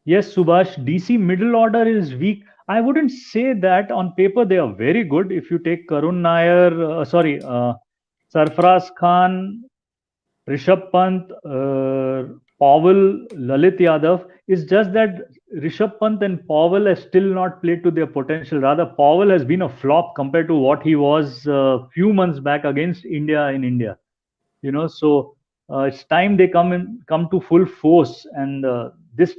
Yes, Subhash, DC middle order is weak. I wouldn't say that. On paper they are very good. If you take Karun Nair, Sarfaraz Khan, Rishabh Pant, Powell, Lalit Yadav. It's just that Rishabh Pant and Powell have still not played to their potential. Rather, Powell has been a flop compared to what he was a few months back against India in India. So it's time they come to full force, and this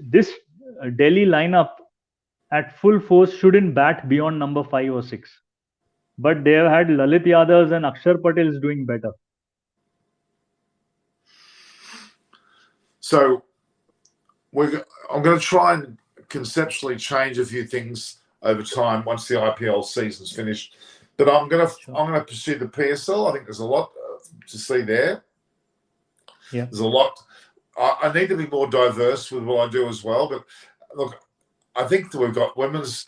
Delhi lineup at full force shouldn't bat beyond number 5 or 6. But they have had Lalit Yadav and Akshar Patel is doing better. So I'm going to try and conceptually change a few things over time once the IPL season's finished. But I'm going to pursue the PSL. I think there's a lot to see there. Yeah. There's a lot. I need to be more diverse with what I do as well. But look, I think that we've got women's.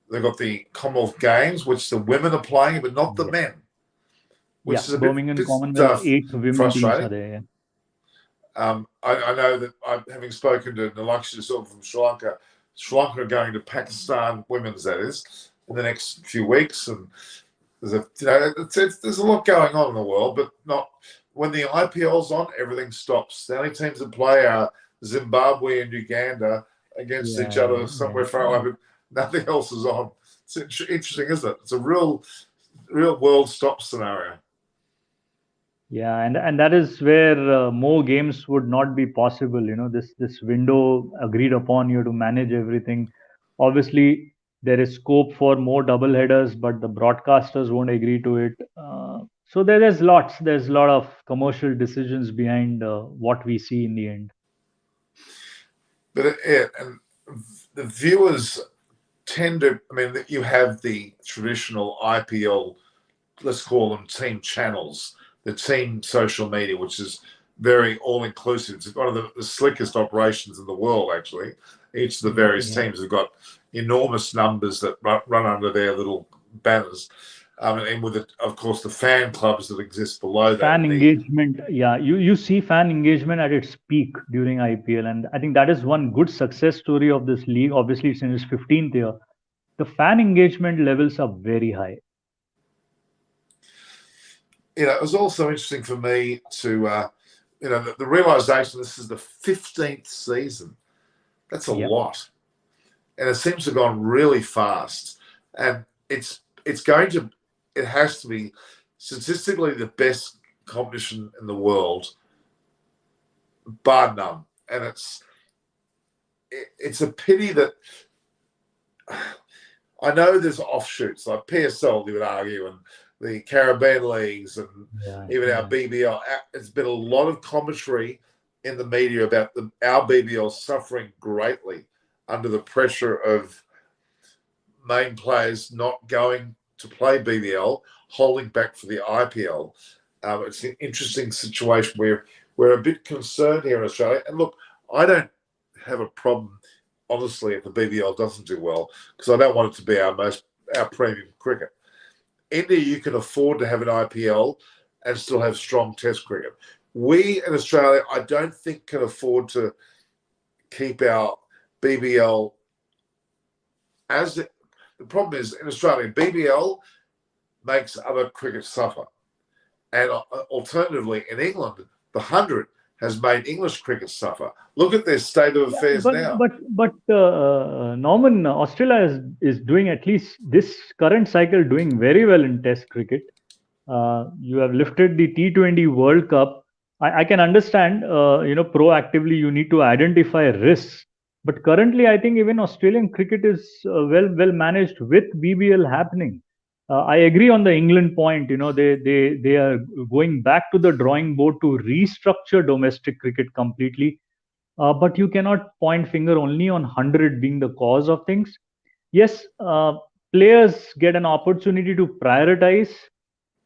They've got the Commonwealth Games, which the women are playing, but not the men. Which is a Birmingham bit Commonwealth 8 women frustrating. teams are there. Yeah. I know that having spoken to Nalakshya from Sri Lanka are going to Pakistan women's, that is, in the next few weeks, and there's a lot going on in the world, but not when the IPL's on, everything stops. The only teams that play are Zimbabwe and Uganda against each other somewhere far away, but nothing else is on. It's interesting, isn't it? It's a real world stop scenario. Yeah, and that is where more games would not be possible. This window agreed upon, you to manage everything. Obviously, there is scope for more double headers, but the broadcasters won't agree to it. So there's a lot of commercial decisions behind what we see in the end. But and the viewers tend to. I mean, you have the traditional IPL, let's call them team channels. The team social media, which is very all-inclusive. It's one of the slickest operations in the world, actually. Each of the various teams have got enormous numbers that run under their little banners. And with, of course, the fan clubs that exist below that. Fan engagement, you see fan engagement at its peak during IPL. And I think that is one good success story of this league. Obviously, it's in its 15th year. The fan engagement levels are very high. It was also interesting for me to, the realization this is the 15th season. That's a lot. And it seems to have gone really fast. And it has to be statistically the best competition in the world, bar none. And it's a pity that I know there's offshoots like PSL, you would argue, and the Caribbean leagues, and even our BBL. There's been a lot of commentary in the media about our BBL suffering greatly under the pressure of main players not going to play BBL, holding back for the IPL. It's an interesting situation where we're a bit concerned here in Australia. And look, I don't have a problem, honestly, if the BBL doesn't do well, because I don't want it to be our premium cricket. India, you can afford to have an IPL and still have strong Test cricket. We in Australia, I don't think, can afford to keep our BBL as the problem is in Australia. BBL makes other cricket suffer, and alternatively, in England, the 100 has made English cricket suffer. Look at their state of affairs now. But Norman, Australia is doing, at least this current cycle, doing very well in Test cricket. You have lifted the T20 World Cup. I can understand, proactively you need to identify risks. But currently, I think even Australian cricket is well managed with BBL happening. I agree on the England point. They are going back to the drawing board to restructure domestic cricket completely. But you cannot point finger only on 100 being the cause of things. Yes, players get an opportunity to prioritize.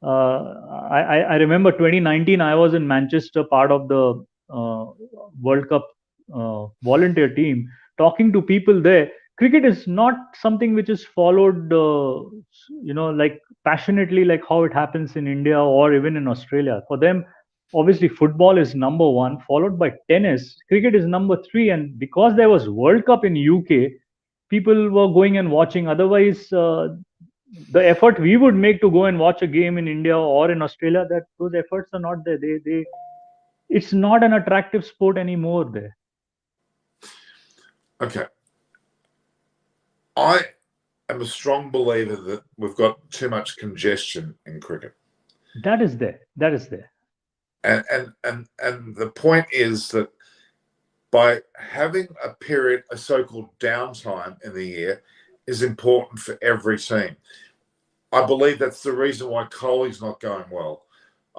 I remember 2019, I was in Manchester, part of the World Cup volunteer team, talking to people there. cricket is not something which is followed, like passionately, like how it happens in India or even in Australia. For them, obviously, football is number one, followed by tennis. Cricket is number three, and because there was World Cup in UK, people were going and watching. Otherwise, the effort we would make to go and watch a game in India or in Australia, that those efforts are not there. They it's not an attractive sport anymore there. Okay. I am a strong believer that we've got too much congestion in cricket. That is there. That is there. And the point is that by having a period, a so-called downtime in the year, is important for every team. I believe that's the reason why Kohli's not going well.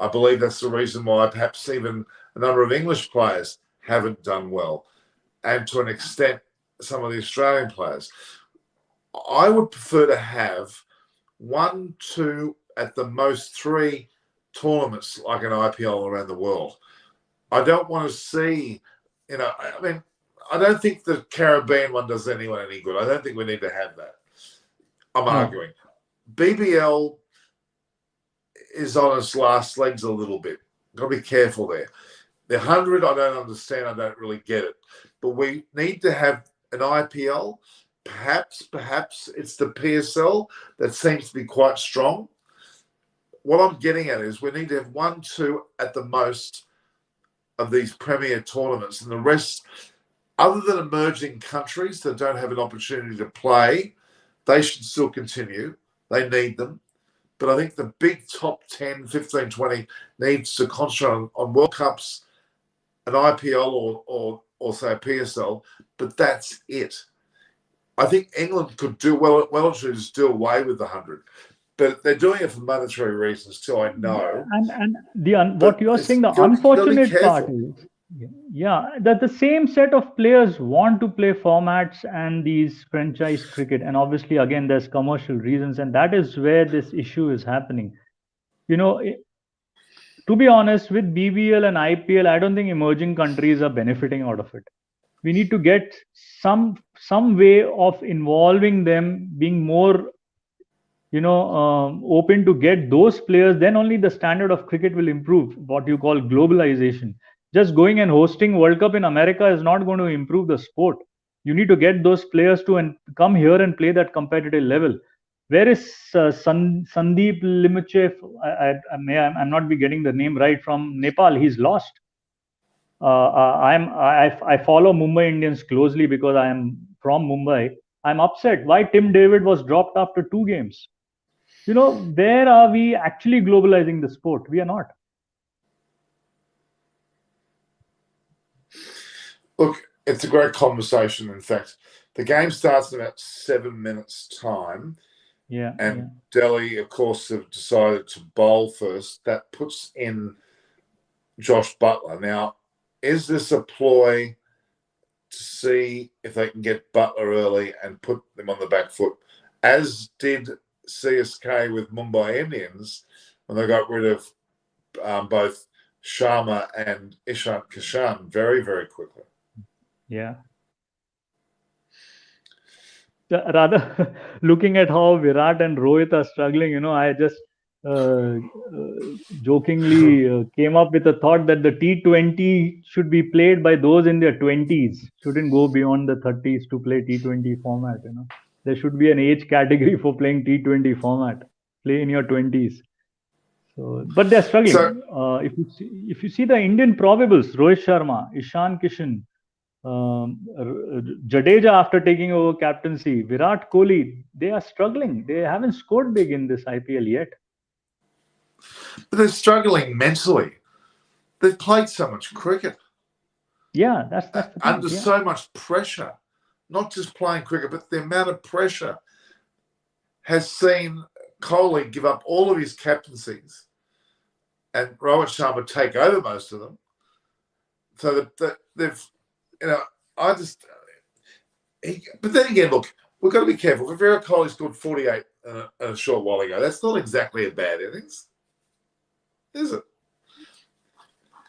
I believe that's the reason why perhaps even a number of English players haven't done well, and to an extent, some of the Australian players. I would prefer to have 1, 2, at the most 3 tournaments like an IPL around the world. I don't want to see, I mean, I don't think the Caribbean one does anyone any good. I don't think we need to have that. I'm arguing. BBL is on its last legs a little bit. Got to be careful there. The 100, I don't understand. I don't really get it. But we need to have an IPL. Perhaps it's the PSL that seems to be quite strong. What I'm getting at is we need to have 1, 2 at the most of these premier tournaments, and the rest, other than emerging countries that don't have an opportunity to play, they should still continue. They need them. But I think the big top 10, 15, 20 needs to concentrate on World Cups, an IPL or say a PSL, but that's it. I think England could do well and truly just do away with the 100. But they're doing it for monetary reasons too, I know. And what you're saying, the unfortunate part is, that the same set of players want to play formats and these franchise cricket. And obviously, again, there's commercial reasons, and that is where this issue is happening. To be honest, with BBL and IPL, I don't think emerging countries are benefiting out of it. We need to get some way of involving them, being more open to get those players. Then only the standard of cricket will improve. What you call globalization. Just going and hosting World Cup in America is not going to improve the sport. You need to get those players to and come here and play that competitive level. Where is Sandeep Limachev? I'm not be getting the name right, from Nepal. He's lost. I follow Mumbai Indians closely because I am from Mumbai. I'm upset why Tim David was dropped after 2 games. Where are we actually globalizing the sport? We are not. Look, it's a great conversation. In fact, the game starts in about 7 minutes' time. Yeah. And Delhi, of course, have decided to bowl first. That puts in Josh Butler. Now, is this a ploy to see if they can get Butler early and put them on the back foot, as did CSK with Mumbai Indians when they got rid of both Sharma and Ishant Kishan very, very quickly? Yeah. Rather, looking at how Virat and Rohit are struggling, I just jokingly came up with a thought that the T20 should be played by those in their 20s. Shouldn't go beyond the 30s to play T20 format. There should be an age category for playing T20 format. Play in your 20s. So, but they're struggling. So, if you see the Indian probables, Rohit Sharma, Ishan Kishan, Jadeja after taking over captaincy, Virat Kohli, they are struggling. They haven't scored big in this IPL yet. But they're struggling mentally. They've played so much cricket. Yeah, that's the thing. Under so much pressure. Not just playing cricket, but the amount of pressure has seen Kohli give up all of his captaincies and Rohit Sharma take over most of them. So they've, but then again, look, we've got to be careful. Virat Kohli scored 48 a short while ago. That's not exactly a bad innings, is it?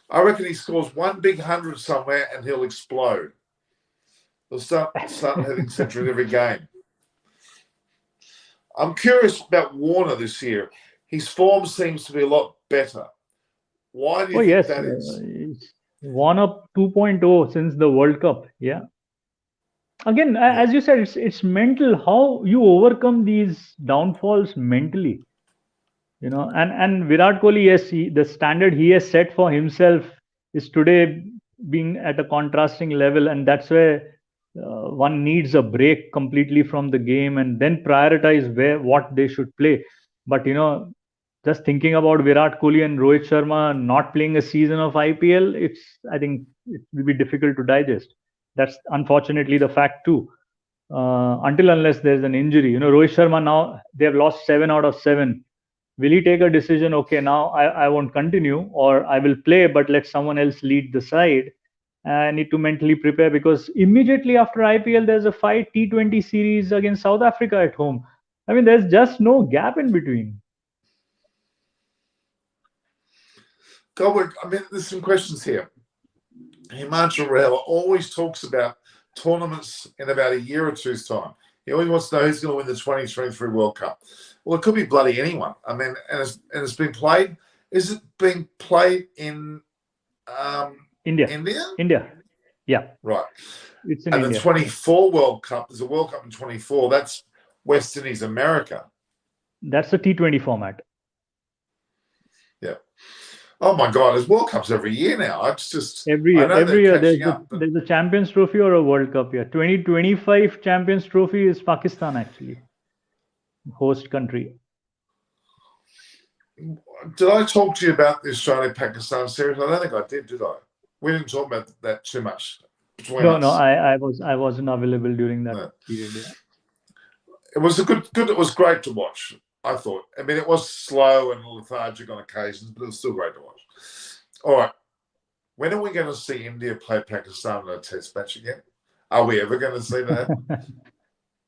I reckon he scores one big 100 somewhere and he'll explode. They'll start hitting centuries every game. I'm curious about Warner this year. His form seems to be a lot better. Why do you think yes, that is? it's one up 2.0 since the World Cup. Yeah. Again, Yeah. as you said, it's mental. How you overcome these downfalls mentally, and Virat Kohli, yes, the standard he has set for himself is today being at a contrasting level, and that's where one needs a break completely from the game and then prioritize what they should play. But just thinking about Virat Kohli and Rohit Sharma not playing a season of IPL, I think it will be difficult to digest. That's unfortunately the fact too. Until unless there's an injury, Rohit Sharma, now they have lost 7 out of 7. Will he take a decision? Okay, now I won't continue, or I will play, but let someone else lead the side. I need to mentally prepare because immediately after IPL, there's a fight T20 series against South Africa at home. I mean, there's just no gap in between. Goldberg, I mean, there's some questions here. Himanshu Rao always talks about tournaments in about a year or two's time. He always wants to know who's going to win the 2023 World Cup. Well, it could be bloody anyone. I mean, and it's been played. Is it being played in India? India. Yeah. Right. It's in and India. The 24 World Cup, there's a World Cup in 24. That's West Indies, America. That's the T20 format. Yeah. Oh my God, there's World Cups every year now. It's just every year there's a Champions Trophy or a World Cup. Yeah, 2025 Champions Trophy is Pakistan actually, host country. Did I talk to you about the Australia-Pakistan series? I don't think I did I? We didn't talk about that too much. No, I wasn't available during that period. Yeah. It was it was great to watch. I thought. I mean, it was slow and lethargic on occasions, but it was still great to watch. All right. When are we going to see India play Pakistan in a test match again? Are we ever going to see that?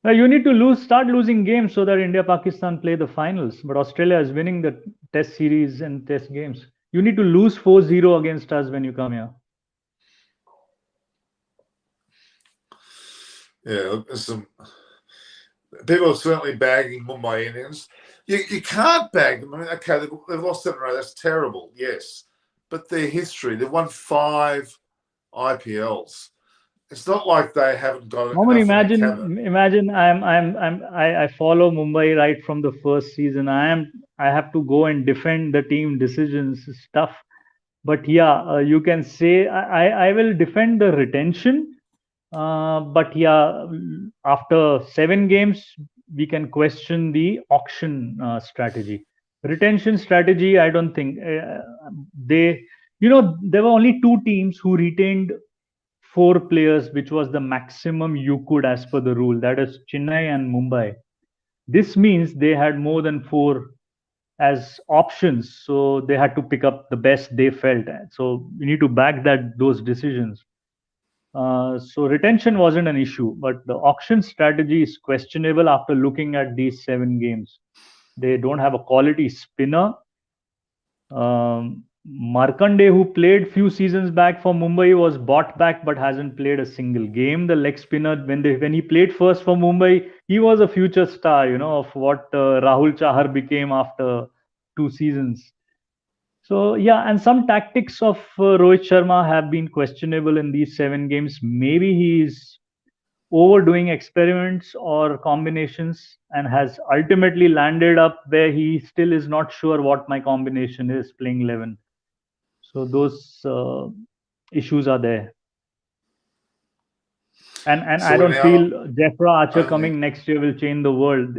Now you need to start losing games so that India-Pakistan play the finals. But Australia is winning the test series and test games. You need to lose 4-0 against us when you come here. Yeah, there's some people are certainly bagging Mumbai Indians. You can't bag them. I mean, okay, they've lost 7 in a row. That's terrible, yes. But their history, they've won 5 IPLs. It's not like they haven't got it. Imagine I follow Mumbai right from the first season. I have to go and defend the team decisions stuff. But yeah, you can say I will defend the retention. But yeah, after 7 games, we can question the auction strategy. Retention strategy, I don't think there were only 2 teams who retained 4 players, which was the maximum you could as per the rule. That is Chennai and Mumbai. This means they had more than 4 as options, so they had to pick up the best they felt. So you need to back those decisions. So retention wasn't an issue, but the auction strategy is questionable after looking at these 7 games. They don't have a quality spinner. Markande, who played few seasons back for Mumbai, was bought back but hasn't played a single game. The leg spinner, when he played first for Mumbai, he was a future star, of what Rahul Chahar became after 2 seasons. So yeah, and some tactics of Rohit Sharma have been questionable in these 7 games. Maybe he's overdoing experiments or combinations and has ultimately landed up where he still is not sure what my combination is playing 11. So those issues are there. And I don't feel Jeffra Archer coming next year will change the world.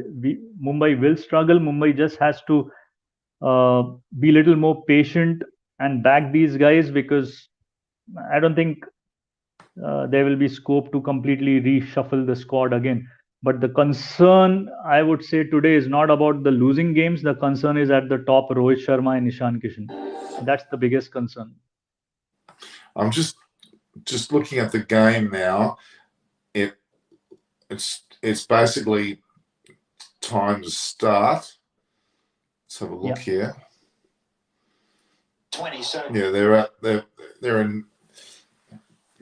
Mumbai will struggle. Mumbai just has to be a little more patient and back these guys, because I don't think there will be scope to completely reshuffle the squad again. But the concern, I would say, today is not about the losing games. The concern is at the top, Rohit Sharma and Ishan Kishan. That's the biggest concern. I'm just looking at the game now. It's basically time to start. Let's have a look here. 27. Yeah, they're in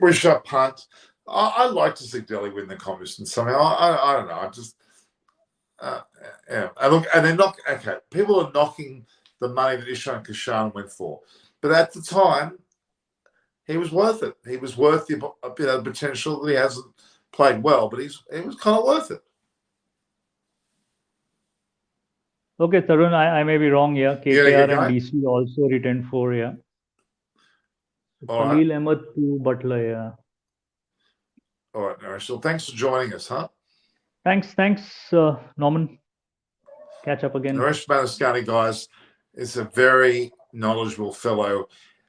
Rishabh Pant. I'd like to see Delhi win the competition somehow. I don't know. I just yeah. And look, and they're not okay. People are knocking the money that Ishan Kishan went for, but at the time, he was worth it. He was worth the potential that he hasn't played well, but he was kind of worth it. Okay, Tarun, I may be wrong here. Yeah, KKR and DC also retained 4, yeah. Khalil Ahmed to Butler, yeah. All right, Naresh. Well, thanks for joining us, huh? Thanks, Norman. Catch up again. Naresh Manaskani, guys, is a very knowledgeable fellow,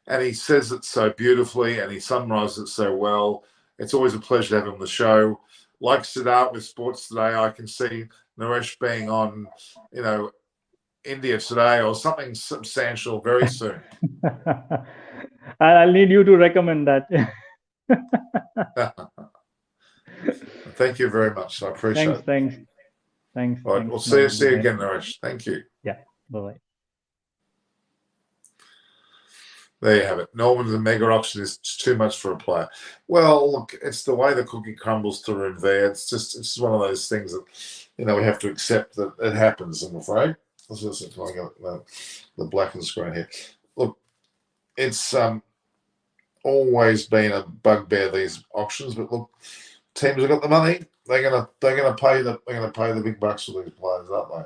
and he says it so beautifully, and he summarizes it so well. It's always a pleasure to have him on the show. Like Siddharth with Sports Today, I can see Naresh being on, India Today or something substantial very soon. I'll need you to recommend that. Thank you very much. I appreciate it. Thanks. All right, we'll see you again, Naresh. Thank you. Yeah, bye-bye. There you have it. Norman's a mega option is too much for a player. Well, look, it's the way the cookie crumbles to Renve. It's just one of those things that, we have to accept that it happens, I'm afraid. Let's just the blackened screen here. Look, it's always been a bugbear, these auctions, but look, teams have got the money. They're gonna pay the big bucks for these players, aren't they?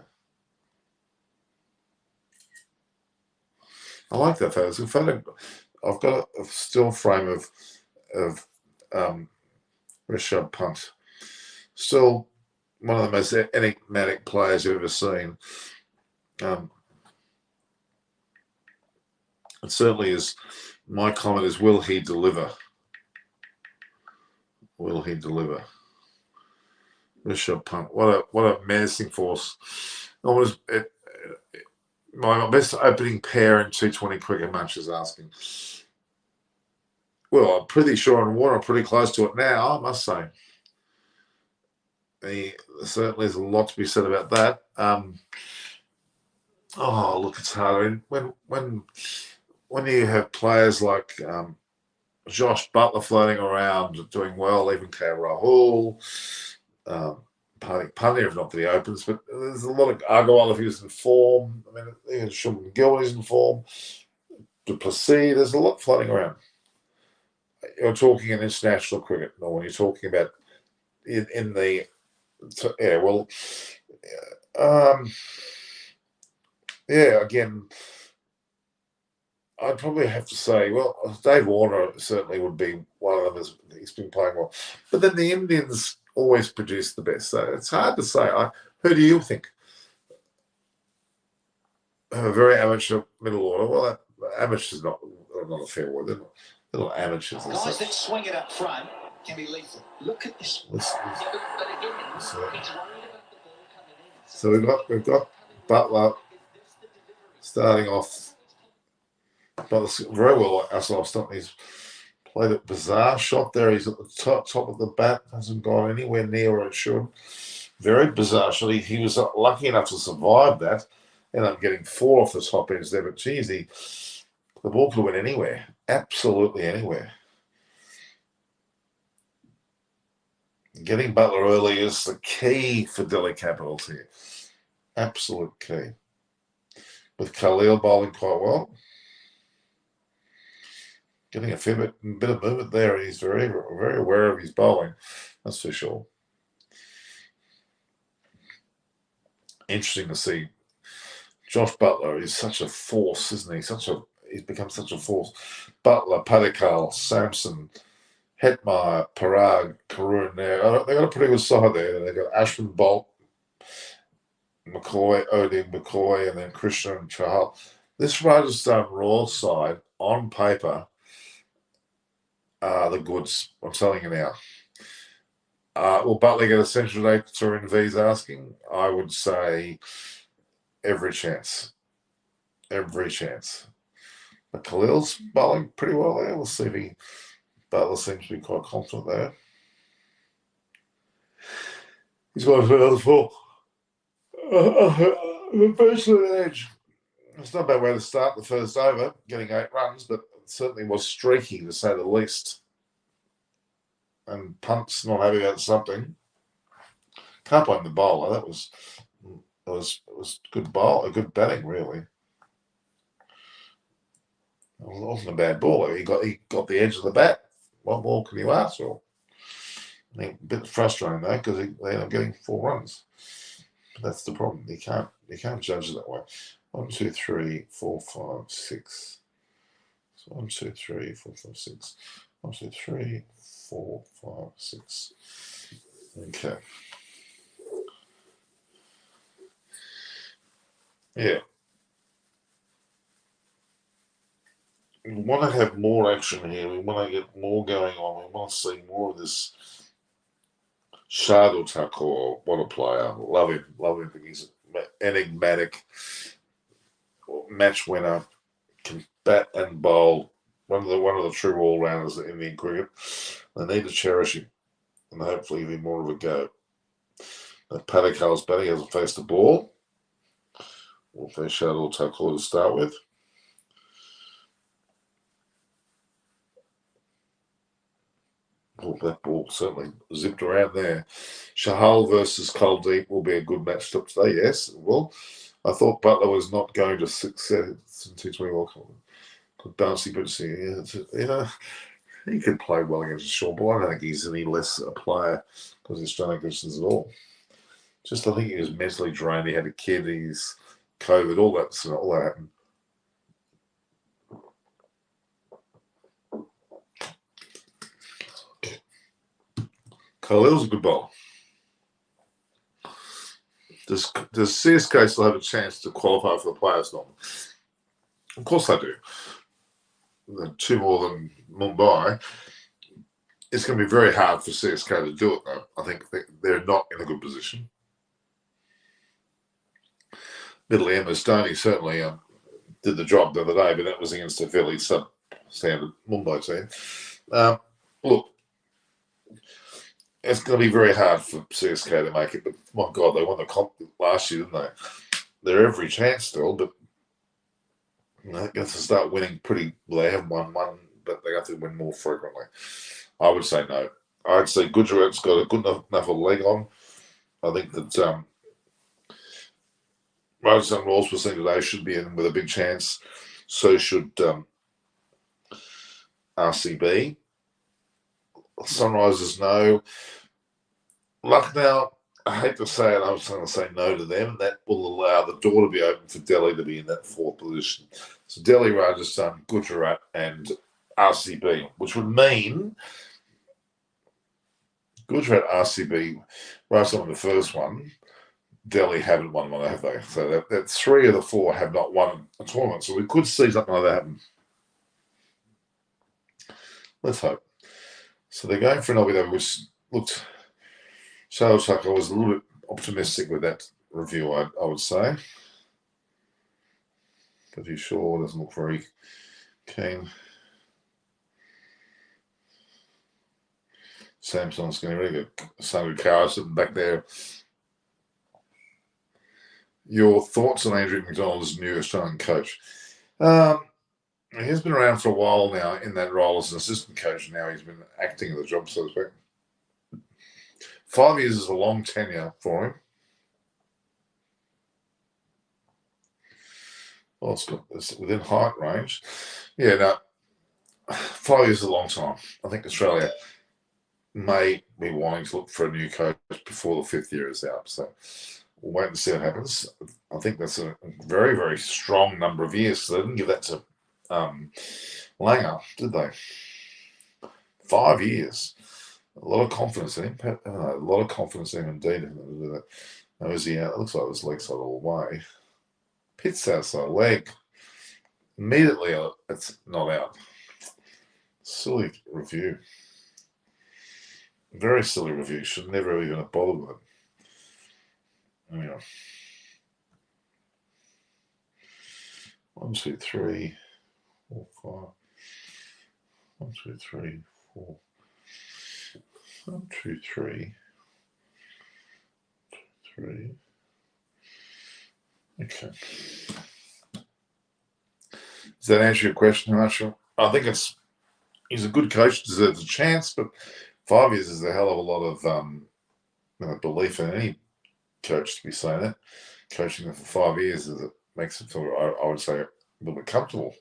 I like that photo. It's a photo. I've got a still frame of Rishabh Pant. Still one of the most enigmatic players you've ever seen. It certainly is. My comment is, will he deliver? Will he deliver? Rishabh Pant. What a menacing force. My best opening pair in 220 cricket matches asking. Well, I'm pretty sure on water, pretty close to it now, I must say. Certainly there's a lot to be said about that. Look, it's hard. When you have players like Josh Butler floating around doing well, even K. Rahul, Pandya, not that he opens, but there's a lot of Agarwal if he was in form. I mean, even Shubman Gill is in form. Duplessis, there's a lot floating around. You're talking in international cricket, or when you're talking about in the again, I'd probably have to say, well, Dave Warner certainly would be one of them, as he's been playing well. But then the Indians always produce the best, so it's hard to say. Who do you think? A very amateur middle order. Well, amateur's not a fair word. They're not amateurs. Guys that swing it up front can be lethal. Look at this. So we've got Butler starting off. But very well, Asloff. He's played a bizarre shot there. He's at the top of the bat. Hasn't gone anywhere near where it should. Very bizarre shot. He was lucky enough to survive that. Ended up getting 4 off the top ends there. But geez, the ball could have went anywhere. Absolutely anywhere. Getting Butler early is the key for Delhi Capitals here. Absolute key. With Khalil bowling quite well. Getting a bit of movement there. He's very, very aware of his bowling. That's for sure. Interesting to see. Josh Butler is such a force, isn't he? He's become such a force. Butler, Padikkal, Sampson, Hetmeyer, Parag, Karun there. They've got a pretty good side there. They've got Ashwin Bolt, McCoy, Odin McCoy, and then Krishna and Chahal. This Rajasthan Royals side, on paper, are the goods. I'm telling you now. Will Butler get a central date to Renve's asking? I would say every chance. Every chance. But Khalil's bowling pretty well there. We'll see if Butler seems to be quite confident there. He's got another 4. The first edge. It's not a bad way to start the first over, getting 8 runs, but it certainly was streaky to say the least. and punts not happy about something. Can't blame the bowler. That was good good batting really. It wasn't a bad ball. He got the edge of the bat. What more can you ask for? A bit frustrating though, because they end up getting 4 runs. But that's the problem. You can't judge it that way. 1, 2, 3, 4, 5, 6. So 1, 2, 3, 4, 5, 6. 1, 2, 3, 4, 5, 6. Okay. Yeah. We want to have more action here. We want to get more going on. We want to see more of this Shardul Thakur. What a player. Love him. Love him. He's enigmatic, match winner, can bat and bowl. One of the true all-rounders in Indian cricket. They need to cherish him and hopefully give him more of a go. Padikal's batting hasn't faced the ball. We'll face Shardul Thakur to start with. Oh, that ball certainly zipped around there. Shahal versus Kuldeep will be a good match up today. Yes, it will. I thought Butler was not going to succeed in T20 World Cup. Good bouncy, but he could play well against a short ball. I don't think he's any less a player because he's Australian conditions at all. Just I think he was mentally drained. He had a kid. He's COVID. All that happened. Khalil's a good bowler. Does CSK still have a chance to qualify for the Players' Tournament? Of course they do. 2 more than Mumbai. It's going to be very hard for CSK to do it, though. I think they're not in a good position. Middle Emma Stoney certainly did the job the other day, but that was against a fairly substandard Mumbai team. Look, it's going to be very hard for CSK to make it, but my God, they won the comp last year, didn't they? They're every chance still, but they have to start winning pretty. Well, they haven't won one, but they have to win more frequently. I would say no. I'd say Gujarat's got a good enough leg on. I think that Rajasthan Royals were saying today should be in with a big chance. So should RCB. Sunrisers, no. Lucknow, I hate to say it, I was going to say no to them. That will allow the door to be open for Delhi to be in that 4th position. So Delhi, Rajasthan, Gujarat, and RCB, which would mean Gujarat, RCB, Rajasthan won the first one. Delhi haven't won one, have they? So that 3 of the 4 have not won a tournament. So we could see something like that happen. Let's hope. So they're going for an LBW, which looked. Shardul Thakur was a little bit optimistic with that review, I would say. But he sure doesn't look very keen. Samsung's getting really good. Sandu Kara sitting back there. Your thoughts on Andrew McDonald's new Australian coach? He's been around for a while now in that role as an assistant coach. Now he's been acting the job, so to speak. 5 years is a long tenure for him. Well, it's within height range. Yeah, no, 5 years is a long time. I think Australia may be wanting to look for a new coach before the 5th year is out. So we'll wait and see what happens. I think that's a very, very strong number of years. So they didn't give that to Langer, did they? 5 years. A lot of confidence in him. A lot of confidence in him indeed. How is he out? It looks like his leg's out all the way. Pitt's outside leg. Immediately, it's not out. Silly review. Very silly review. Should never even have bothered with it. Anyway. 1, 2, 3, 4, 5. 1, 2, 3, 4. 1, 2, 3. 3. Okay. Does that answer your question, Marshall? I think he's a good coach, deserves a chance, but 5 years is a hell of a lot of belief in any coach to be saying it. Coaching them for 5 years is it makes it feel, I would say, a little bit comfortable,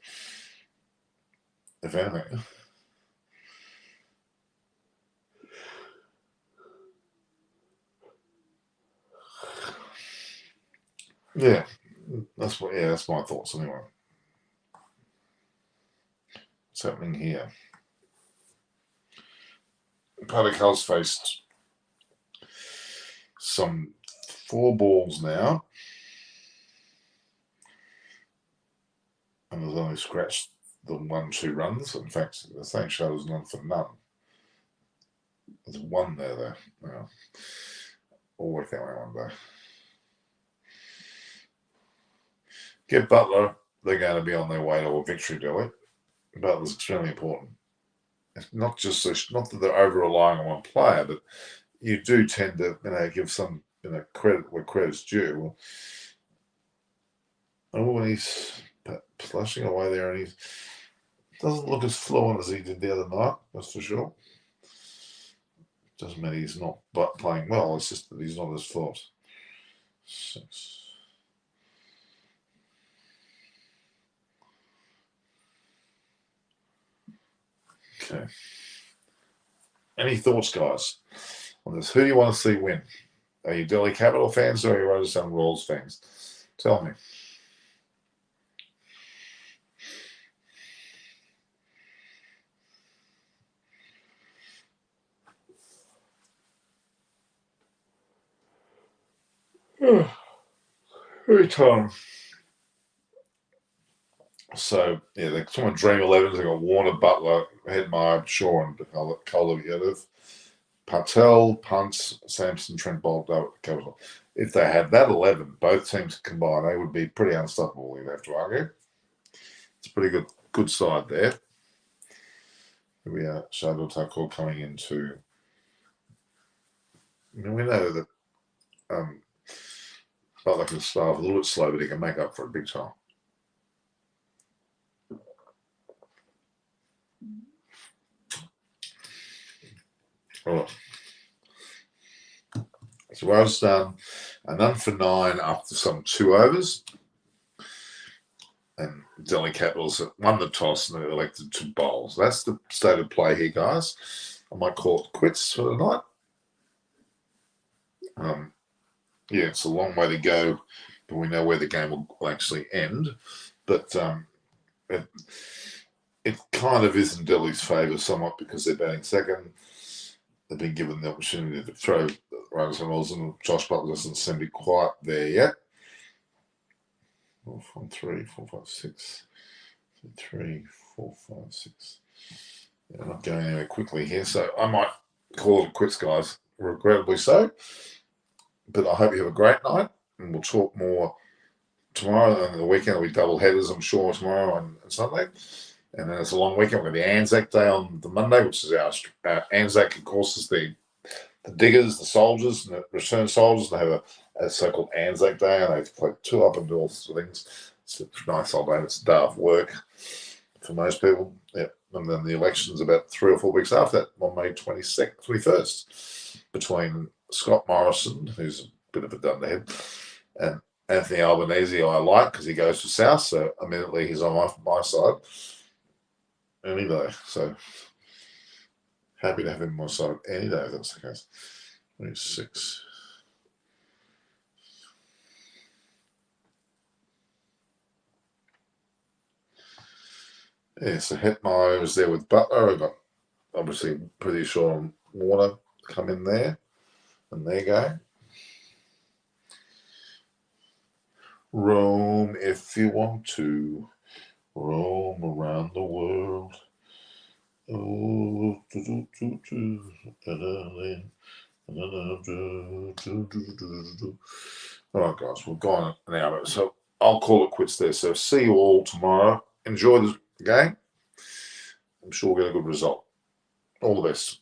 if anything. Yeah, that's my thoughts anyway. What's happening here? Paddock's faced some 4 balls now, and has only scratched the 1-2 runs. In fact, the thing shows none for none. There's 1 there, though. Well, we'll work that way one day. Get Butler. They're going to be on their way to a victory, Delhi. Butler's extremely important. It's not that they're over relying on one player, but you do tend to give some credit where credit's due. Oh, and he's slushing away there, and he doesn't look as fluent as he did the other night. That's for sure. Doesn't mean he's not playing well. It's just that he's not as fluent. 6. Okay. Any thoughts, guys, on this? Who do you want to see win? Are you Delhi Capital fans or are you Rajasthan Royals fans? Tell me. Very tiring. So, yeah, they're talking about Dream 11s. They've got Warner, Butler, Hedmeyer, Shaw, and Koloviev. Patel, Punts, Sampson, Trent Bolt, Capital. If they had that 11, both teams combined, they would be pretty unstoppable, you'd have to argue. It's a pretty good side there. Here we are, Shardul Thakur coming into. We know that Butler can start off a little bit slow, but he can make up for it big time. All right. So Rajasthan, a none for 9 after some 2 overs. And Delhi Capitals won the toss and they elected to bowl. So that's the state of play here, guys. I might call it quits for the night. Yeah, it's a long way to go, but we know where the game will actually end. But it kind of is in Delhi's favour somewhat because they're batting second. They've been given the opportunity to throw Rajasthan Royals, and Josh Butler doesn't seem to be quite there yet. 4, 5, 3, 4, 5, 6. 3, 4, 5, 6. Yeah, I'm not going anywhere quickly here, so I might call it quits, guys. Regrettably so. But I hope you have a great night, and we'll talk more tomorrow. And the weekend will be double headers, I'm sure, tomorrow and Sunday. And then it's a long weekend. We've got the Anzac Day on the Monday, which is our Anzac, of course, is the diggers, the soldiers, and the return soldiers. They have a so-called Anzac Day, and they have to play 2 up and do all sorts of things. It's a nice old day. It's a day of work for most people. Yeah. And then the election's about 3 or 4 weeks after that, on May 21st, between Scott Morrison, who's a bit of a dunderhead, and Anthony Albanese, I like because he goes to South, so immediately he's on my side any day. So happy to have him on my side any day if that's the case. 26. Yeah, so Hetmeyer was there with Butler. I got obviously pretty sure Warner come in there, and there you go. Roam if you want to, roam around the world. Oh, all right, guys, we've gone an hour, so I'll call it quits there. So see you all tomorrow. Enjoy the game. I'm sure we'll get a good result. All the best.